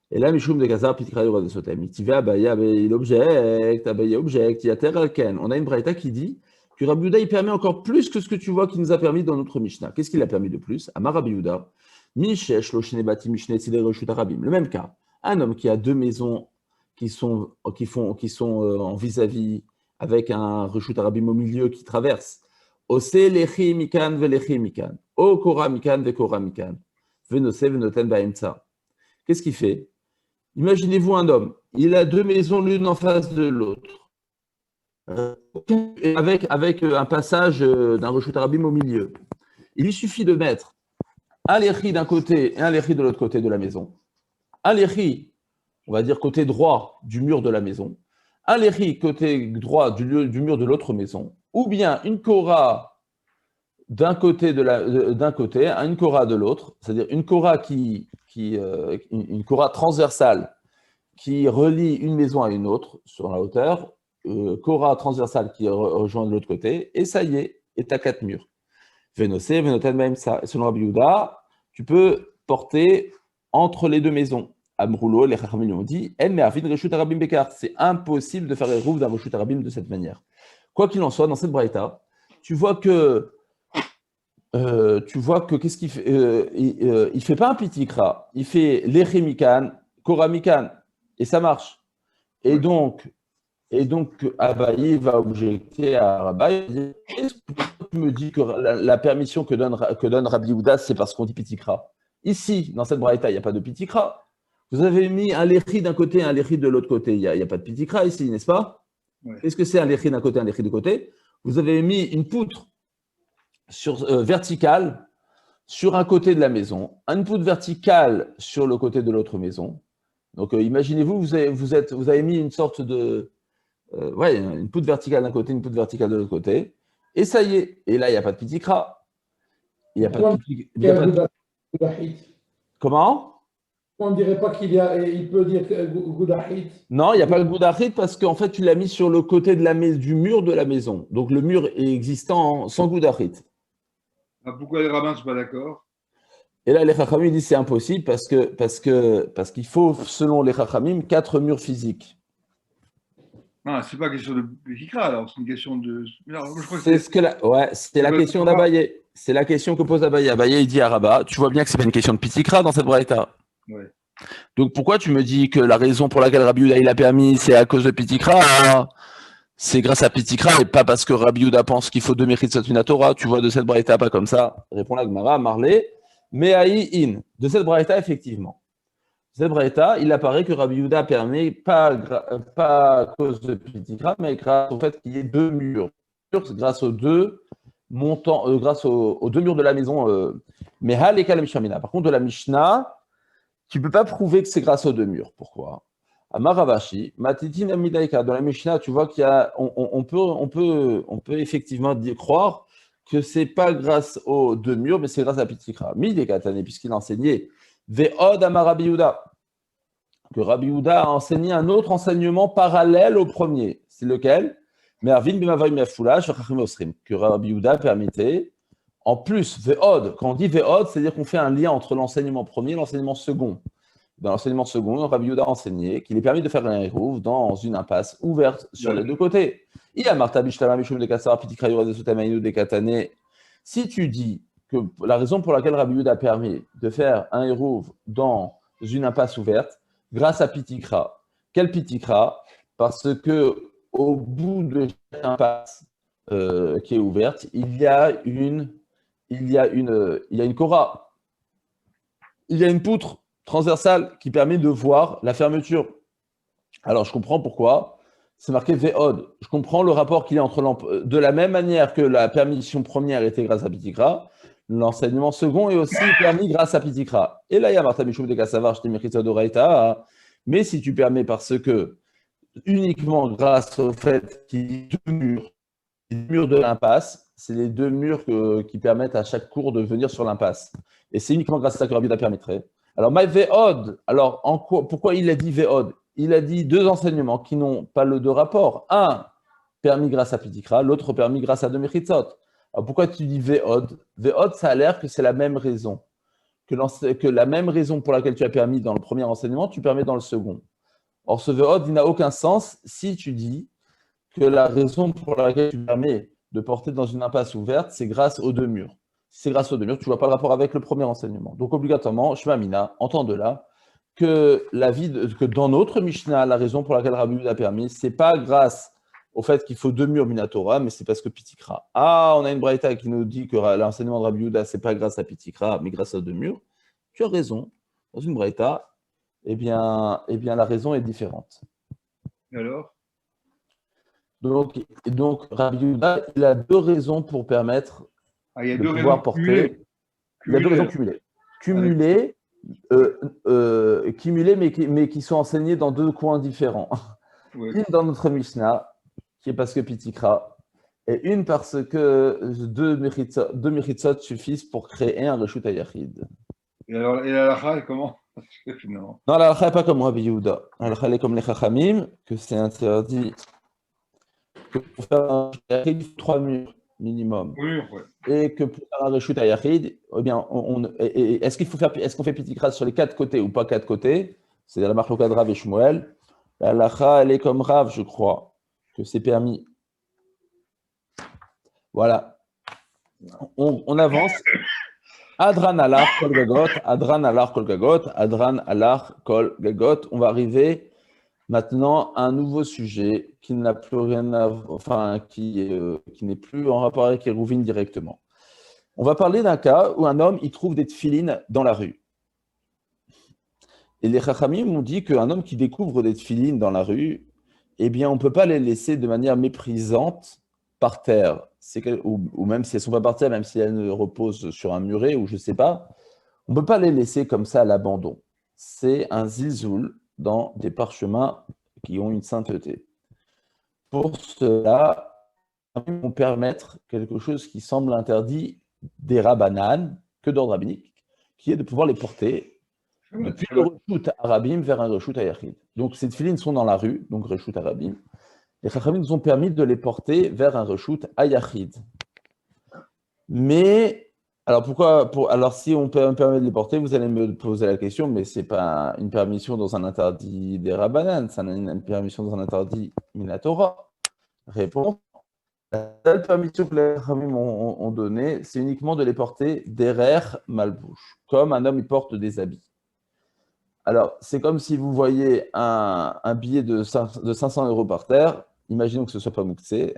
Et là, Mishum de Kassavar Petit Krayon de Sotem. Il objecte, Yater Alken. On a une braïta qui dit que Rabbi Yehuda, il permet encore plus que ce que tu vois qu'il nous a permis dans notre Mishnah. Qu'est-ce qu'il a permis de plus? Amar Rabbi Yehuda, Mishesh lo shnei batim mishne tzidei reshut harabim. Le même cas. Un homme qui a 2 maisons qui sont en vis-à-vis avec un reshut harabim au milieu qui traverse. Ose lechi mikan velechi mikan. O kora mikan vekora mikan. Venose venoten baemtsa. Qu'est-ce qu'il fait? Imaginez-vous un homme. Il a 2 maisons l'une en face de l'autre. Avec un passage d'un reshut harabim au milieu. Il lui suffit de mettre un léchi d'un côté et un léchi de l'autre côté de la maison. Un léchi, on va dire côté droit du mur de la maison. Un léchi côté droit du mur de l'autre maison. Ou bien une kora d'un côté, une kora de l'autre. C'est-à-dire une kora une kora transversale qui relie une maison à une autre sur la hauteur. Kora transversale qui rejoint de l'autre côté. Et ça y est, et tu as 4 murs. Vénosé, Vénoten même ça. Selon Rabbi Yehuda, tu peux porter entre les 2 maisons. Amroulo, les Chachamim ont dit, c'est impossible de faire Eruv d'un reshut harabim de cette manière. Quoi qu'il en soit, dans cette braïta, tu vois que qu'est-ce qu'il fait? Il fait pas un pitikra, il fait lechi mikan, kora mikan, et ça marche. Et donc Abaye va objecter à Rabbi, est-ce que tu me dis que la permission que donne Rabbi Yehuda, c'est parce qu'on dit pitikra? Ici, dans cette braïta, il n'y a pas de pitikra. Vous avez mis un léchi d'un côté et un léchi de l'autre côté. Il n'y a pas de pitikra ici, n'est-ce pas? Ouais. Qu'est-ce que c'est un léchi d'un côté et un léchi de côté? Vous avez mis une poutre verticale sur un côté de la maison, une poutre verticale sur le côté de l'autre maison. Donc, imaginez-vous, vous avez mis une sorte de... une poutre verticale d'un côté, une poutre verticale de l'autre côté. Et ça y est. Et là, il n'y a pas de pitikra. Il n'y a pas de pitikra. Comment? On ne dirait pas il peut dire Goudahit. Non, il n'y a pas le Goudahit parce qu'en fait, tu l'as mis sur le côté du mur de la maison. Donc, le mur est existant sans Goudahit. Pourquoi les rabbins ne sont pas d'accord? Et là, les Chachamim disent c'est impossible parce qu'il faut, selon les Chachamim, 4 murs physiques. Non, c'est pas question de Hikra, alors c'est une question de. C'est la question d'Abaye. C'est la question que pose Abaye. Abaye, il dit à Rabat, tu vois bien que c'est pas une question de Pitikra dans cette braïta. Ouais. Donc pourquoi tu me dis que la raison pour laquelle Rabbi Yehuda il a permis, c'est à cause de Pitikra, hein? C'est grâce à Pitikra et pas parce que Rabbi Yehuda pense qu'il faut 2 Mechitzot Torah. Tu vois de cette braïta pas comme ça. Répond la Gemara, Marley, Meaï in, de cette braïta, effectivement. Cette braïta, il apparaît que Rabbi Yehuda permet pas à cause de Pitikra, mais grâce au fait qu'il y ait deux murs. Grâce aux deux montants, grâce aux deux murs de la maison. Mehal et Kalem Shamina. Par contre, de la Mishnah, tu ne peux pas prouver que c'est grâce aux deux murs. Pourquoi? Amaravashi, Matitin Amidaika. Dans la Mishnah, tu vois qu'il y a, on peut effectivement croire que ce n'est pas grâce aux deux murs, mais c'est grâce à Pitikra. Midekatane, puisqu'il enseignait Ve'od Amar Rabbi Yehuda, que Rabbi Yehuda a enseigné un autre enseignement parallèle au premier. C'est lequel? Mervin Bimavai Mefoulash, que Rabbi Yehuda permettait. En plus, Ve'od, quand on dit Ve'od, c'est-à-dire qu'on fait un lien entre l'enseignement premier et l'enseignement second. Dans l'enseignement second, Rabbi Yehuda a enseigné qu'il est permis de faire un hérouv dans une impasse ouverte sur les deux côtés. Si tu dis que la raison pour laquelle Rabbi Yehuda permet de faire un hérouv dans une impasse ouverte, grâce à Pitikra. Quel Pitikra? Parce que au bout de chaque impasse qui est ouverte, il y a une kora, il y a une poutre transversale qui permet de voir la fermeture. Alors, je comprends pourquoi. C'est marqué Ve'od. Je comprends le rapport qu'il y a entre de la même manière que la permission première était grâce à Pitikra, l'enseignement second est aussi permis grâce à Pitikra. Et là, il y a Martha Michouf de Kassavar, je t'ai mis Doraita. Mais si tu permets parce que uniquement grâce au fait qu'il y ait deux murs de l'impasse, c'est les deux murs qui permettent à chaque cours de venir sur l'impasse. Et c'est uniquement grâce à ça que Rabbi Yehuda permettrait. Alors, My Ve'od, alors pourquoi il a dit Ve'od? Il a dit deux enseignements qui n'ont pas le de rapport. Un, permis grâce à Pitikra, l'autre permis grâce à deux Mechitzot. Alors, pourquoi tu dis Ve'od? Ve'od, ça a l'air que c'est la même raison. Que la même raison pour laquelle tu as permis dans le premier enseignement, tu permets dans le second. Or, ce Ve'od, il n'a aucun sens si tu dis que la raison pour laquelle tu permets de porter dans une impasse ouverte, c'est grâce aux deux murs. Si c'est grâce aux deux murs, tu ne vois pas le rapport avec le premier enseignement. Donc, obligatoirement, Shema Mina, entend de là que dans notre Mishnah, la raison pour laquelle Rabbi Yehuda a permis, ce n'est pas grâce au fait qu'il faut deux murs Minatora, mais c'est parce que Pitikra. Ah, on a une braïta qui nous dit que l'enseignement de Rabbi Yehuda, ce n'est pas grâce à Pitikra, mais grâce à deux murs. Tu as raison. Dans une braïta, eh bien, la raison est différente. Alors? Donc Rabbi Yehuda, il a deux raisons pour permettre de pouvoir porter. Il y a deux raisons cumulées. Cumulées, mais qui sont enseignées dans deux coins différents. Ouais. Une dans notre Mishnah, qui est parce que Pitikra, et une parce que deux Mechitzot suffisent pour créer un Reshut HaYachid. Et alors, et la halakha, comment? Non, la halakha n'est pas comme Rabbi Yehuda. La halakha est comme les Chachamim, que c'est interdit que pour faire un Yachid, il faut 3 murs minimum. Oui, ouais. Et que pour faire un Reshut HaYachid, eh bien, est-ce qu'on fait Pitikra sur les 4 côtés ou pas 4 côtés? C'est la marloka de Rav et Shmuel. La halakha, elle est comme Rav, je crois, que c'est permis. Voilà. On avance. Adran alar kol gagot, Adran alar kol gagot, Adran alar kol gagot. On va arriver maintenant à un nouveau sujet qui n'a plus rien à, enfin, qui n'est plus en rapport avec Hérouvine directement. On va parler d'un cas où un homme il trouve des tefilines dans la rue. Et les Chachamim m'ont dit qu'un homme qui découvre des tefilines dans la rue, eh bien, on ne peut pas les laisser de manière méprisante par terre. Ou même si elles ne sont pas par terre, même si elles reposent sur un muret ou je ne sais pas, on ne peut pas les laisser comme ça à l'abandon. C'est un zilzoul dans des parchemins qui ont une sainteté. Pour cela, ils vont permettre quelque chose qui semble interdit des rabbanan, que d'ordre rabbinique, qui est de pouvoir les porter depuis le Reshut Arabim vers un Reshut HaYachid. Donc ces tefilines sont dans la rue, donc Reshut Arabim. Les Chachamim nous ont permis de les porter vers un Reshut HaYachid. Mais, alors pourquoi alors si on me permet de les porter, vous allez me poser la question, mais ce n'est pas une permission dans un interdit des Rabbanan, c'est une permission dans un interdit Minatora. Réponse, la seule permission que les Chachamim ont donnée, c'est uniquement de les porter derrière malbouche, comme un homme il porte des habits. Alors, c'est comme si vous voyez un billet de 500 € par terre, imaginons que ce ne soit pas Mouktsé,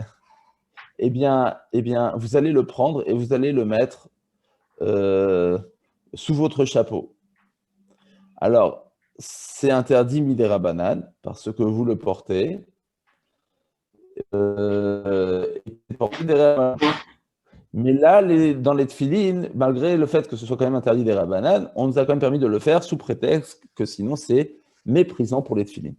eh bien, vous allez le prendre et vous allez le mettre sous votre chapeau. Alors, c'est interdit midera banane parce que vous le portez. Mais là, dans les tefilines, malgré le fait que ce soit quand même interdit des rabbanan, on nous a quand même permis de le faire sous prétexte que sinon c'est méprisant pour les tefilines.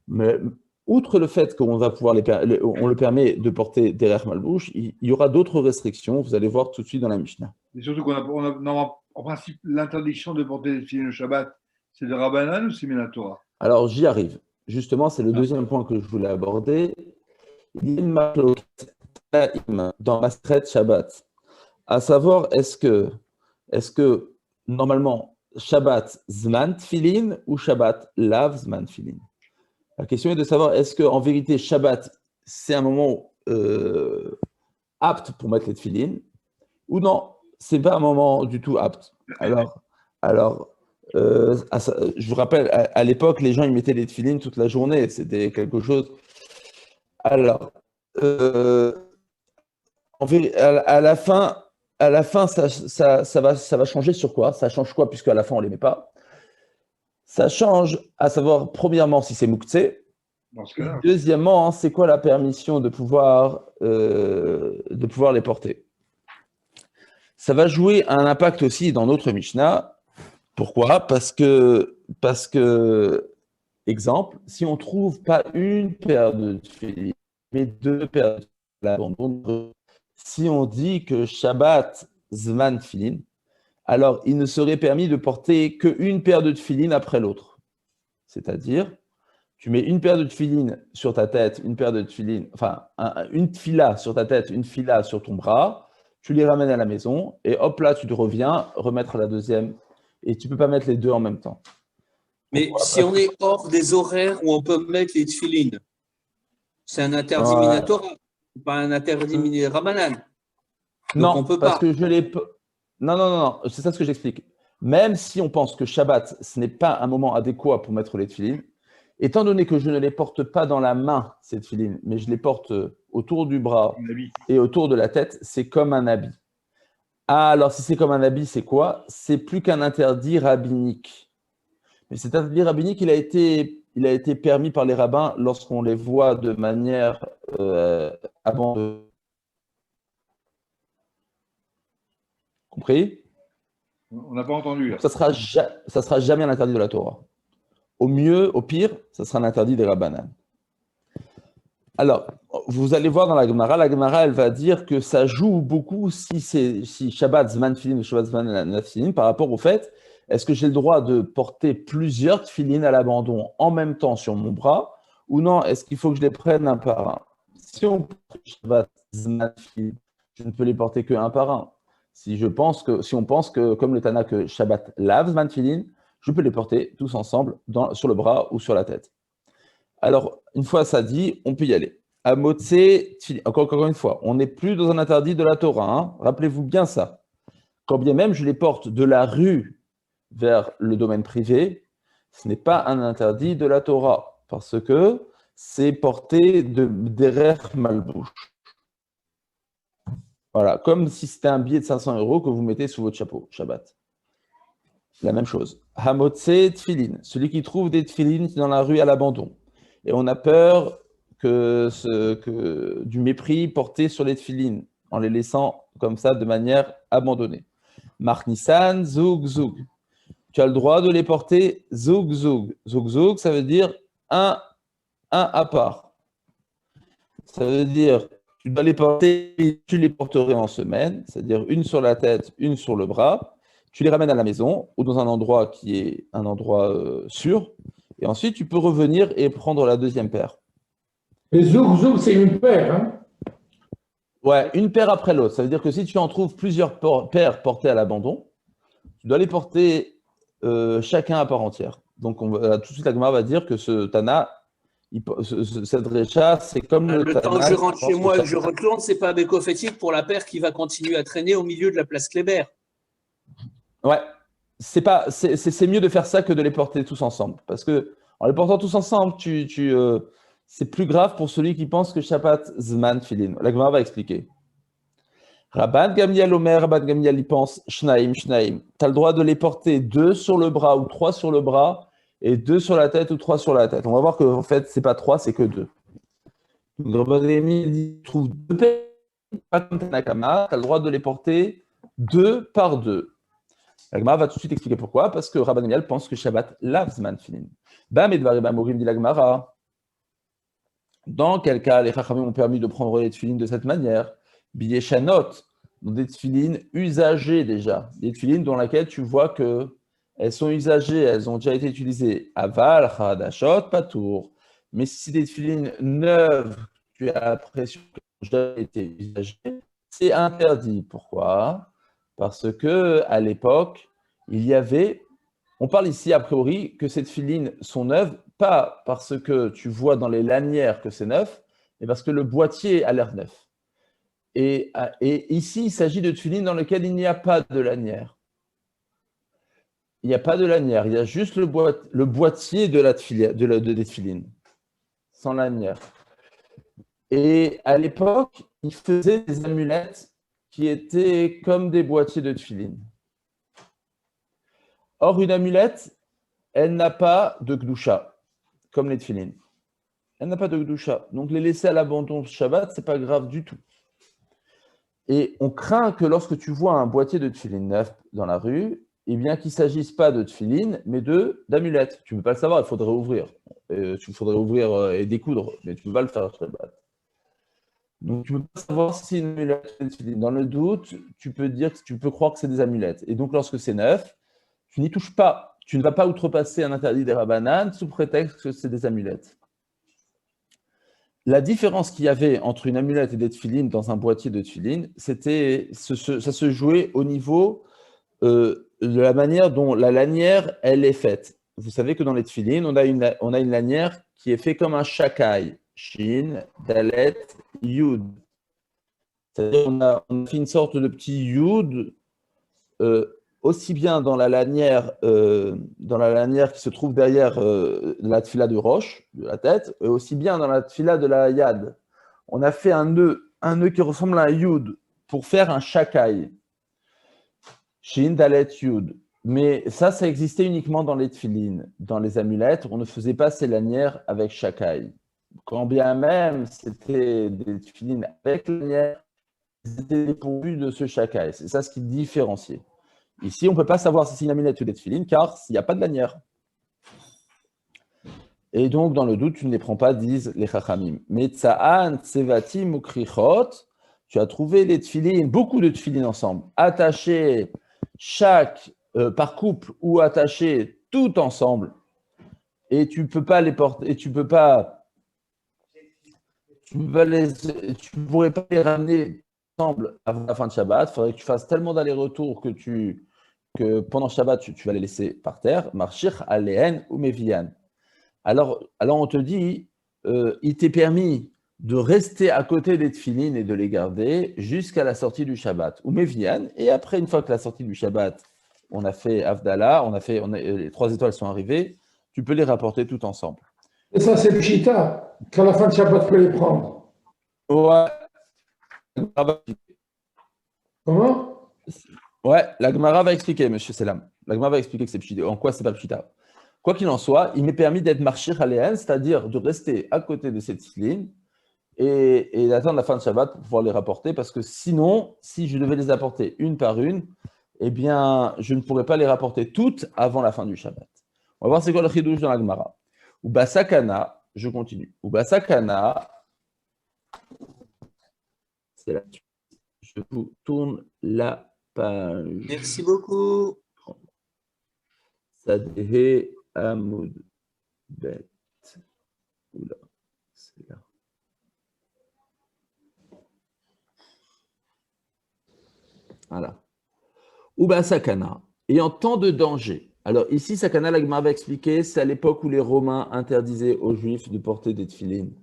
Mais outre le fait qu'on va pouvoir on le permet de porter des rech malbouche, il y aura d'autres restrictions, vous allez voir tout de suite dans la Mishnah. Et surtout en principe, l'interdiction de porter des tefilines le Shabbat, c'est de Rabbanan ou c'est Minatora? Alors j'y arrive. Justement, c'est le deuxième point que je voulais aborder. Il y a une machloket dans Masret Shabbat. À savoir, est-ce que normalement Shabbat Zman Tfilin ou Shabbat Lav Zman Tfilin? La question est de savoir, est-ce qu'en vérité Shabbat c'est un moment apte pour mettre les tfilin ou non, c'est pas un moment du tout apte. Alors je vous rappelle, à l'époque, les gens ils mettaient les tfilin toute la journée, c'était quelque chose. Alors, à la fin, ça va changer sur quoi? Ça change quoi puisque à la fin on les met pas? Ça change, à savoir, premièrement, si c'est mouktsé. Deuxièmement, c'est quoi la permission de pouvoir les porter? Ça va jouer un impact aussi dans notre Mishnah. Pourquoi? Parce que, exemple, si on ne trouve pas une paire de tefillin, mais deux paires de tefillin, si on dit que Shabbat Zman Tfilin, alors il ne serait permis de porter qu'une paire de tefillin après l'autre. C'est-à-dire, tu mets une paire de tefillin sur ta tête, une paire de tefillin, enfin, une tefila sur ta tête, une tefila sur ton bras, tu les ramènes à la maison, et hop là, tu te reviens, remettre la deuxième, et tu ne peux pas mettre les deux en même temps. Mais si on est hors des horaires où on peut mettre les tefillin, c'est un interdit minatora, pas un interdit ramanan. Non, on peut parce pas. Que je l'ai. Non, c'est ça ce que j'explique. Même si on pense que Shabbat, ce n'est pas un moment adéquat pour mettre les tefillin, étant donné que je ne les porte pas dans la main, ces tefillin, mais je les porte autour du bras et autour de la tête, c'est comme un habit. Ah, alors si c'est comme un habit, c'est quoi? C'est plus qu'un interdit rabbinique. Mais cet interdit rabbinique, il a été permis par les rabbins lorsqu'on les voit de manière abandonnée. Compris? On n'a pas entendu. Là. Ça sera jamais un interdit de la Torah. Au mieux, au pire, ça sera un interdit des rabbanan. Alors, vous allez voir dans la Gemara, elle va dire que ça joue beaucoup si Shabbat Zman Tfilin ou Shabbat Zman Tfilin par rapport au fait, est-ce que j'ai le droit de porter plusieurs tfilin à l'abandon en même temps sur mon bras ou non, est-ce qu'il faut que je les prenne un par un? Si on porte Shabbat Zman Tfilin, je ne peux les porter qu'un par un. Si on pense que, comme le Tana, que Shabbat Lav Zman Tfilin, je peux les porter tous ensemble sur le bras ou sur la tête. Alors, une fois ça dit, on peut y aller. Amotse Tfilin, encore une fois, on n'est plus dans un interdit de la Torah. Hein. Rappelez-vous bien ça. Quand bien même je les porte de la rue vers le domaine privé, ce n'est pas un interdit de la Torah, parce que c'est porter d'erer malbouche. Voilà, comme si c'était un billet de 500 € que vous mettez sous votre chapeau, Shabbat. La même chose. Hamotse Tfilin, celui qui trouve des tfilin dans la rue à l'abandon. Et on a peur du mépris porté sur les tfilin, en les laissant comme ça de manière abandonnée. Marnissan, Zoug, Zoug. Tu as le droit de les porter Zoug, Zoug. Zoug, Zoug, ça veut dire un à part. Ça veut dire tu dois les porter, tu les porterais en semaine, c'est-à-dire une sur la tête, une sur le bras. Tu les ramènes à la maison ou dans un endroit qui est un endroit sûr. Et ensuite, tu peux revenir et prendre la deuxième paire. Et Zoug, c'est une paire, hein? Ouais, une paire après l'autre. Ça veut dire que si tu en trouves plusieurs paires portées à l'abandon, tu dois les porter chacun à part entière. Donc, tout de suite, la Gemara va dire que ce Tana, cette Récha, c'est comme le Tana. Le temps que je rentre chez moi et que je retourne, c'est pas bécophétique pour la paire qui va continuer à traîner au milieu de la place Kléber. Ouais, c'est mieux de faire ça que de les porter tous ensemble. Parce que en les portant tous ensemble, c'est plus grave pour celui qui pense que Shabbat Zman Tfilin. La Gemara va expliquer. Rabban Gamliel Omer, Rabban Gamliel y pense, Shnaim, Shnaim. Tu as le droit de les porter 2 sur le bras ou 3 sur le bras, et 2 sur la tête ou 3 sur la tête. On va voir qu'en fait, c'est pas 3, c'est que 2. Rabban Gamliel trouve 2 paires, pas comme Tanakama, tu as le droit de les porter 2 par 2. La Gemara va tout de suite expliquer pourquoi, parce que Rabban Gamliel pense que Shabbat lave Zman Tfilin. Bam et Dvarim Amorim dit la Gemara. Dans quel cas les Chachamim ont permis de prendre les tefilines de cette manière? Biyeshanot, donc des tefilines usagées déjà, des tefilines dans lesquelles tu vois qu'elles sont usagées, elles ont déjà été utilisées. Aval, Chadashot, Patour. Mais si c'est des tefilines neuves, tu as l'impression qu'elles ont déjà été usagées, c'est interdit. Pourquoi? Parce que à l'époque, il y avait, on parle ici a priori que ces tefilines sont neuves, pas parce que tu vois dans les lanières que c'est neuf, mais parce que le boîtier a l'air neuf. Et ici, il s'agit de tefilines dans lesquelles il n'y a pas de lanière. Il n'y a pas de lanière, il y a juste le boîtier de des tefilines, sans lanière. Et à l'époque, ils faisaient des amulettes qui étaient comme des boîtiers de tefilines. Or, une amulette, elle n'a pas de gdusha, comme les tefilines. Elle n'a pas de gdusha. Donc, les laisser à l'abandon Shabbat, ce n'est pas grave du tout. Et on craint que lorsque tu vois un boîtier de tefilines neuf dans la rue, eh bien qu'il ne s'agisse pas de tefilines, mais d'amulettes. Tu ne peux pas le savoir, il faudrait ouvrir. Il faudrait ouvrir et découdre, mais tu ne peux pas le faire Shabbat. Donc, tu ne peux pas savoir si c'est une amulette ou une tefilines. Dans le doute, tu peux croire que c'est des amulettes. Et donc, lorsque c'est neuf, tu n'y touches pas. Tu ne vas pas outrepasser un interdit des Rabbanan sous prétexte que c'est des amulettes. La différence qu'il y avait entre une amulette et des tefilines dans un boîtier de tefilines, ça se jouait au niveau de la manière dont la lanière, elle est faite. Vous savez que dans les tefilines, on a une lanière qui est faite comme un shakai, shin, dalet, yud. C'est-à-dire qu'on a fait une sorte de petit yud, aussi bien dans la lanière qui se trouve derrière la tfila de roche, de la tête, et aussi bien dans la tfila de la yad. On a fait un nœud qui ressemble à un yud pour faire un shakai. Shin, dalet, yud. Mais ça existait uniquement dans les tfilines. Dans les amulettes, on ne faisait pas ces lanières avec shakai. Quand bien même c'était des tfilines avec lanière, ils étaient dépourvus de ce shakai. C'est ça ce qui différenciait. Ici, on ne peut pas savoir si c'est une amulette ou des tefilines, car s'il n'y a pas de lanière. Et donc, dans le doute, tu ne les prends pas, disent les chachamim. Metza'an, tsevatim ou krichot, tu as trouvé les tefilines, beaucoup de tefilines ensemble, attachées chaque par couple ou attachées tout ensemble, et tu ne peux pas les porter, et tu ne pourrais pas les ramener ensemble avant la fin de Shabbat. Il faudrait que tu fasses tellement d'allers-retours que pendant Shabbat, tu vas les laisser par terre. Marchir aléen ou mevian. Alors on te dit, il t'est permis de rester à côté des tefilines et de les garder jusqu'à la sortie du Shabbat. Ou mevian. Et après, une fois que la sortie du Shabbat, on a fait Avdallah, les 3 étoiles sont arrivées, tu peux les rapporter tout ensemble. Et ça, c'est Pshita, qu'à la fin de Shabbat, tu peux les prendre. Ouais. Comment? Ouais, la Gemara va expliquer, monsieur Selam. La Gemara va expliquer que c'est Pshita. En quoi c'est pas Pshita? Quoi qu'il en soit, il m'est permis d'être marchir aléen, c'est-à-dire de rester à côté de cette tefilines et d'attendre la fin de Shabbat pour pouvoir les rapporter, parce que sinon, si je devais les apporter une par une, eh bien, je ne pourrais pas les rapporter toutes avant la fin du Shabbat. On va voir c'est quoi le chidouche dans la Gemara. Uba sakana, je continue. Uba sakana, c'est là. Je vous tourne la page. Merci beaucoup. Sadehe Hamoud Bet. Oula, c'est là. Voilà. Uba sakana, ayant tant de danger. Alors ici, sakana, la Gemara va expliquer, c'est à l'époque où les Romains interdisaient aux Juifs de porter des tefilines.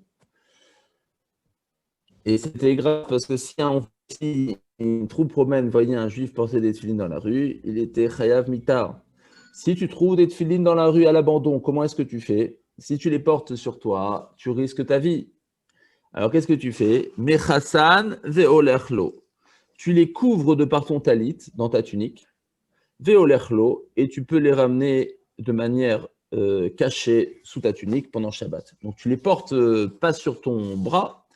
Et c'était grave parce que si une troupe romaine voyait un Juif porter des tefilines dans la rue, il était chayav mitar. Si tu trouves des tefilines dans la rue à l'abandon, comment est-ce que tu fais? Si tu les portes sur toi, tu risques ta vie. Alors qu'est-ce que tu fais? Mechassan ve'olechlo. tu les couvres de par ton talit dans ta tunique, veolerlo, et tu peux les ramener de manière cachée sous ta tunique pendant Shabbat. Donc tu les portes pas sur ton bras,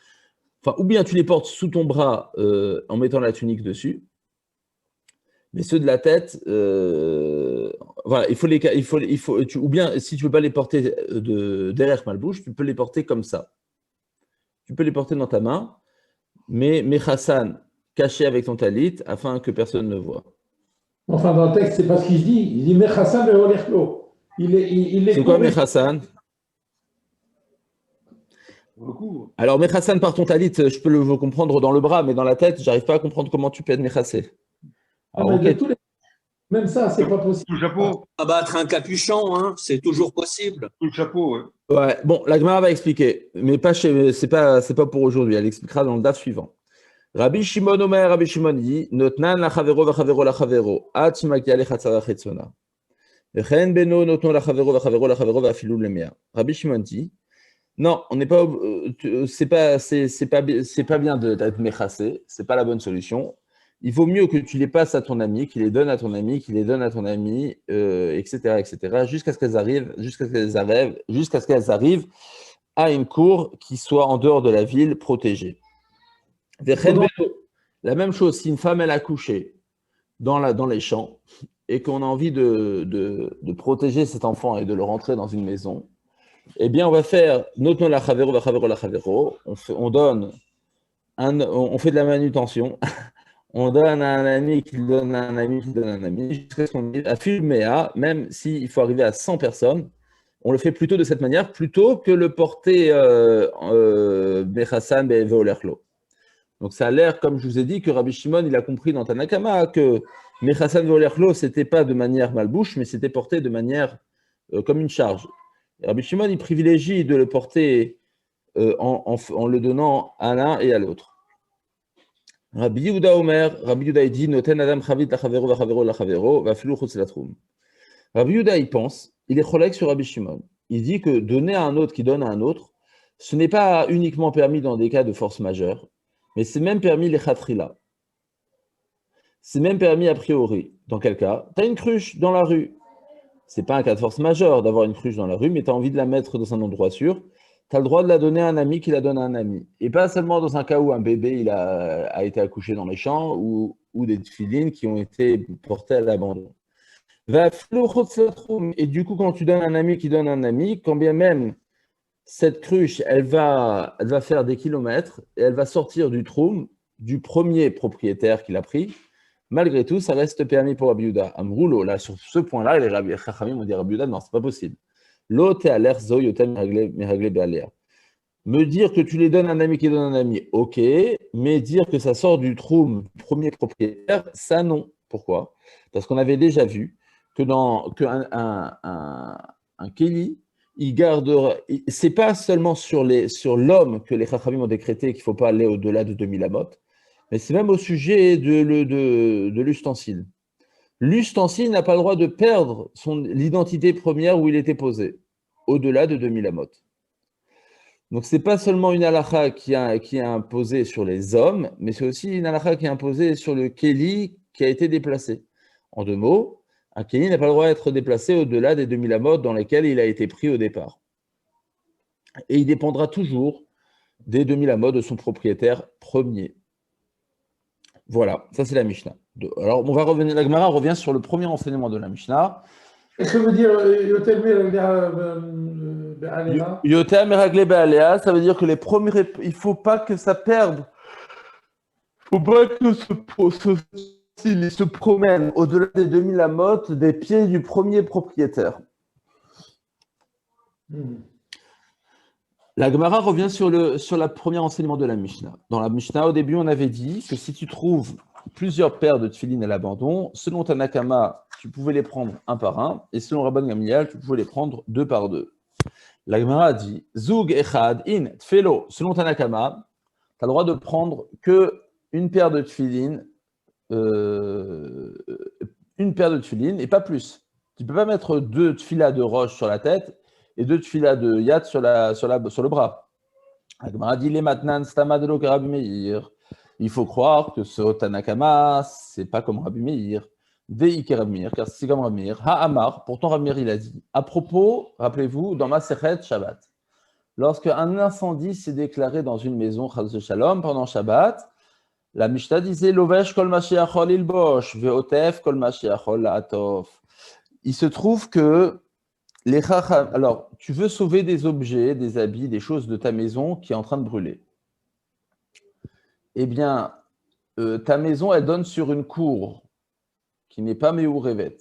enfin, ou bien tu les portes sous ton bras en mettant la tunique dessus, mais ceux de la tête, voilà, ou bien si tu ne veux pas les porter derrière Malbouche, tu peux les porter comme ça. Tu peux les porter dans ta main, mais Hassan caché avec ton talit afin que personne ne voit. Enfin, dans le texte, c'est pas ce qu'il dit. Il dit Mechassan ve'olerlo. C'est quoi Hassan? On le couvre. Alors Hassan par ton talit, je peux le comprendre dans le bras, mais dans la tête, j'arrive pas à comprendre comment tu peux être Mechassé. Alors, okay. Même ça, c'est pas possible. Tout le chapeau. Abattre un capuchon, hein, c'est toujours possible. Tout le chapeau, ouais. Ouais, bon, la Gemara va expliquer, mais c'est pas pour aujourd'hui. Elle expliquera dans le daf suivant. Rabbi Shimon Omer, Rabbi Shimon dit, Notnan la chavero v'chavero la chavero, at shimakia le chatzara chetzona. V'chen beno notnon la chavero v'afilu lemea. Rabbi Shimon dit, non, on n'est pas, c'est pas bien d'être mechassé, c'est pas la bonne solution. Il vaut mieux que tu les passes à ton ami, qu'il les donne à ton ami, qu'il les donne à ton ami, etc., jusqu'à ce qu'elles arrivent à une cour qui soit en dehors de la ville, protégée. La même chose, si une femme elle a accouché dans les champs et qu'on a envie de protéger cet enfant et de le rentrer dans une maison, eh bien on va faire notons la chavero, on fait de la manutention. On donne à un ami qui donne à un ami qui donne à un ami, jusqu'à ce qu'on dise à Fulméa, même s'il faut arriver à 100 personnes, on le fait plutôt de cette manière, plutôt que le porter Bechassan Be'eveolerlo. Donc ça a l'air, comme je vous ai dit, que Rabbi Shimon, il a compris dans Tanakama que Bechassan Be'eveolerlo, ce n'était pas de manière malbouche, mais c'était porté de manière comme une charge. Et Rabbi Shimon, il privilégie de le porter en le donnant à l'un et à l'autre. Rabbi Yehuda Omer, Rabbi Yehuda dit Noten Adam Chavit la Chavero v'Chavero la Chavero v'afilu chutz latrum. Rabbi Yehuda il pense, il est cholek sur Rabbi Shimon. Il dit que donner à un autre qui donne à un autre, ce n'est pas uniquement permis dans des cas de force majeure, mais c'est même permis les chatrila. C'est même permis a priori. Dans quel cas? Tu as une cruche dans la rue. C'est pas un cas de force majeure d'avoir une cruche dans la rue, mais tu as envie de la mettre dans un endroit sûr. Tu as le droit de la donner à un ami qui la donne à un ami. Et pas seulement dans un cas où un bébé il a été accouché dans les champs ou des tefilines qui ont été portées à l'abandon. Et du coup, quand tu donnes à un ami qui donne à un ami, quand bien même cette cruche, elle va faire des kilomètres et elle va sortir du troum du premier propriétaire qui l'a pris, malgré tout, ça reste permis pour Rabbi Yehuda. Amroulo, là, sur ce point-là, les Chachamim vont dire Rabbi Yehuda, non, c'est pas possible. Me dire que tu les donnes à un ami qui donne à un ami, ok, mais dire que ça sort du troum premier propriétaire, ça non. Pourquoi? Parce qu'on avait déjà vu qu'un Kéli, il gardera. C'est pas seulement sur l'homme que les Chachamim ont décrété qu'il ne faut pas aller au-delà de 2000 amot, mais c'est même au sujet de l'ustensile. L'ustensile n'a pas le droit de perdre l'identité première où il était posé, au-delà de 2000 amot. Donc, ce n'est pas seulement une halakha qui est imposée sur les hommes, mais c'est aussi une halakha qui est imposée sur le kéli qui a été déplacé. En deux mots, un kéli n'a pas le droit d'être déplacé au-delà des 2000 amot dans lesquels il a été pris au départ. Et il dépendra toujours des 2000 amot de son propriétaire premier. Voilà, ça c'est la Mishnah. Alors, on va revenir, la Gemara revient sur le premier enseignement de la Mishnah. Qu'est-ce que veut dire Yoter Meragle Be'alea, ça veut dire que il ne faut pas que ça perde. Il ne faut pas que il se promène au-delà des 2000 amot des pieds du premier propriétaire. La Gemara revient sur le premier enseignement de la Mishnah. Dans la Mishnah, au début, on avait dit que si tu trouves plusieurs paires de tefilines à l'abandon, selon Tanakama, tu pouvais les prendre un par un, et selon Rabban Gamliel, tu pouvais les prendre deux par deux. La Gemara a dit Zug echad in tfelo. Selon Tanakama, tu as le droit de prendre qu'une paire de tefilines, et pas plus. Tu ne peux pas mettre deux tfilas de roche sur la tête et deux tfilas de yad sur le bras. La Gemara dit les matnan stamad lo Rabbi Meir. Il faut croire que ce Tanakama, c'est pas comme Rabbi Meir. Ve'ike Rabbi Meir, car c'est comme Rabbi Meir. Ha'amar, pourtant Rabbi Meir, il a dit. À propos, rappelez-vous, dans Masechet Shabbat, lorsque un incendie s'est déclaré dans une maison, Chas Shalom, pendant Shabbat, la Mishnah disait Lovesh kol mashiachol ilbosh, ve'otef kol mashiachol la'atof. Il se trouve que les chacham, alors, tu veux sauver des objets, des habits, des choses de ta maison qui est en train de brûler. Eh bien, ta maison, elle donne sur une cour qui n'est pas Meourevet.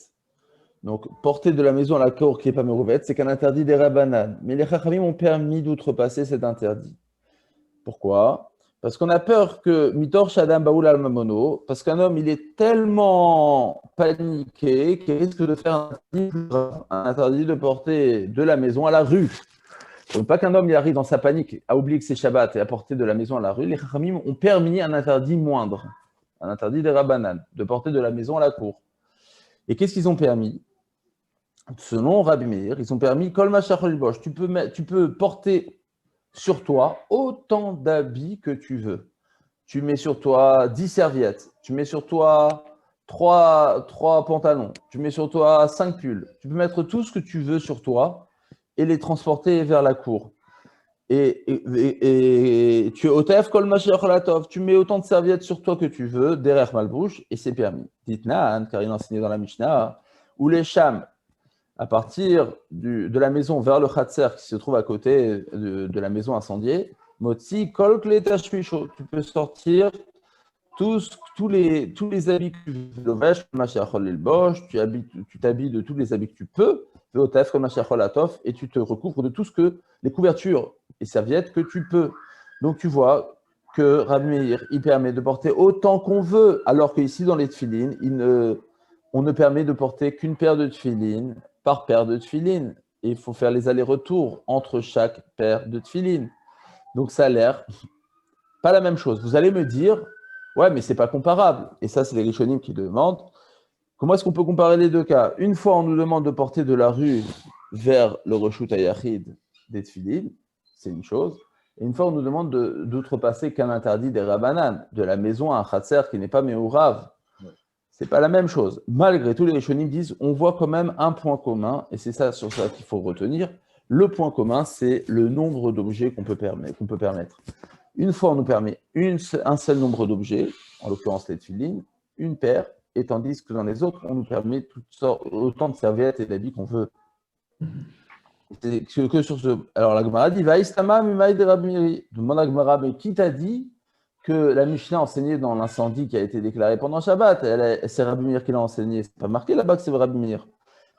Donc, porter de la maison à la cour qui n'est pas Meourevet, c'est qu'un interdit des Rabbanan. Mais les chachamim ont permis d'outrepasser cet interdit. Pourquoi ? Parce qu'on a peur que Mitor Shadam Baoul al-Mamono, parce qu'un homme, il est tellement paniqué qu'il risque de faire un interdit de porter de la maison à la rue. Il ne faut pas qu'un homme y arrive dans sa panique à oublier que c'est Shabbat et à porter de la maison à la rue. Les Chachamim ont permis un interdit moindre, un interdit des Rabbanan, de porter de la maison à la cour. Et qu'est-ce qu'ils ont permis ? Selon Rabbi Meir, ils ont permis Kol Mashachol Bosh. Tu peux porter sur toi autant d'habits que tu veux. Tu mets sur toi 10 serviettes, tu mets sur toi 3 pantalons, tu mets sur toi 5 pulls. Tu peux mettre tout ce que tu veux sur toi et les transporter vers la cour. Et tu es otef kol mashiach, tu mets autant de serviettes sur toi que tu veux, derrière malbouche, et c'est permis. Ditnan, car il enseignait dans la Mishnah, ou les sham, à partir de la maison vers le Khatser qui se trouve à côté de la maison incendiée, Motzi, Kol Kle Tashmisho, tu peux sortir tous les habits que tu veux, tu t'habilles de tous les habits que tu peux, et tu te recouvres de tout ce que, les couvertures et serviettes que tu peux. Donc tu vois que Rabbi Meir, il permet de porter autant qu'on veut, alors qu'ici dans les tefilines, on ne permet de porter qu'une paire de tefilines par paire de tefilines. Et il faut faire les allers-retours entre chaque paire de tefilines. Donc ça a l'air pas la même chose. Vous allez me dire, ouais, mais c'est pas comparable. Et ça, c'est les Rishonim qui demandent. Comment est-ce qu'on peut comparer les deux cas ? Une fois, on nous demande de porter de la rue vers le Reshut HaYachid des tefilines, c'est une chose. Et une fois, on nous demande d'outrepasser qu'un interdit des Rabbanan, de la maison à un Khatser qui n'est pas Meourav. C'est pas la même chose. Malgré tout, les Rishonim disent, on voit quand même un point commun, et c'est ça sur ça qu'il faut retenir. Le point commun, c'est le nombre d'objets qu'on peut permettre. Une fois, on nous permet un seul nombre d'objets, en l'occurrence les tefilines, une paire, et tandis que dans les autres, on nous permet autant de serviettes et d'habits qu'on veut. C'est que sur ce. Alors la Gemara dit, Vaïstama Mimaï de Rabbi Meir. Demande la Gemara, mais qui t'a dit que la Mishnah enseignée dans l'incendie qui a été déclaré pendant Shabbat, c'est Rabbi Meir qui l'a enseigné. C'est pas marqué là-bas que c'est Rabbi Meir.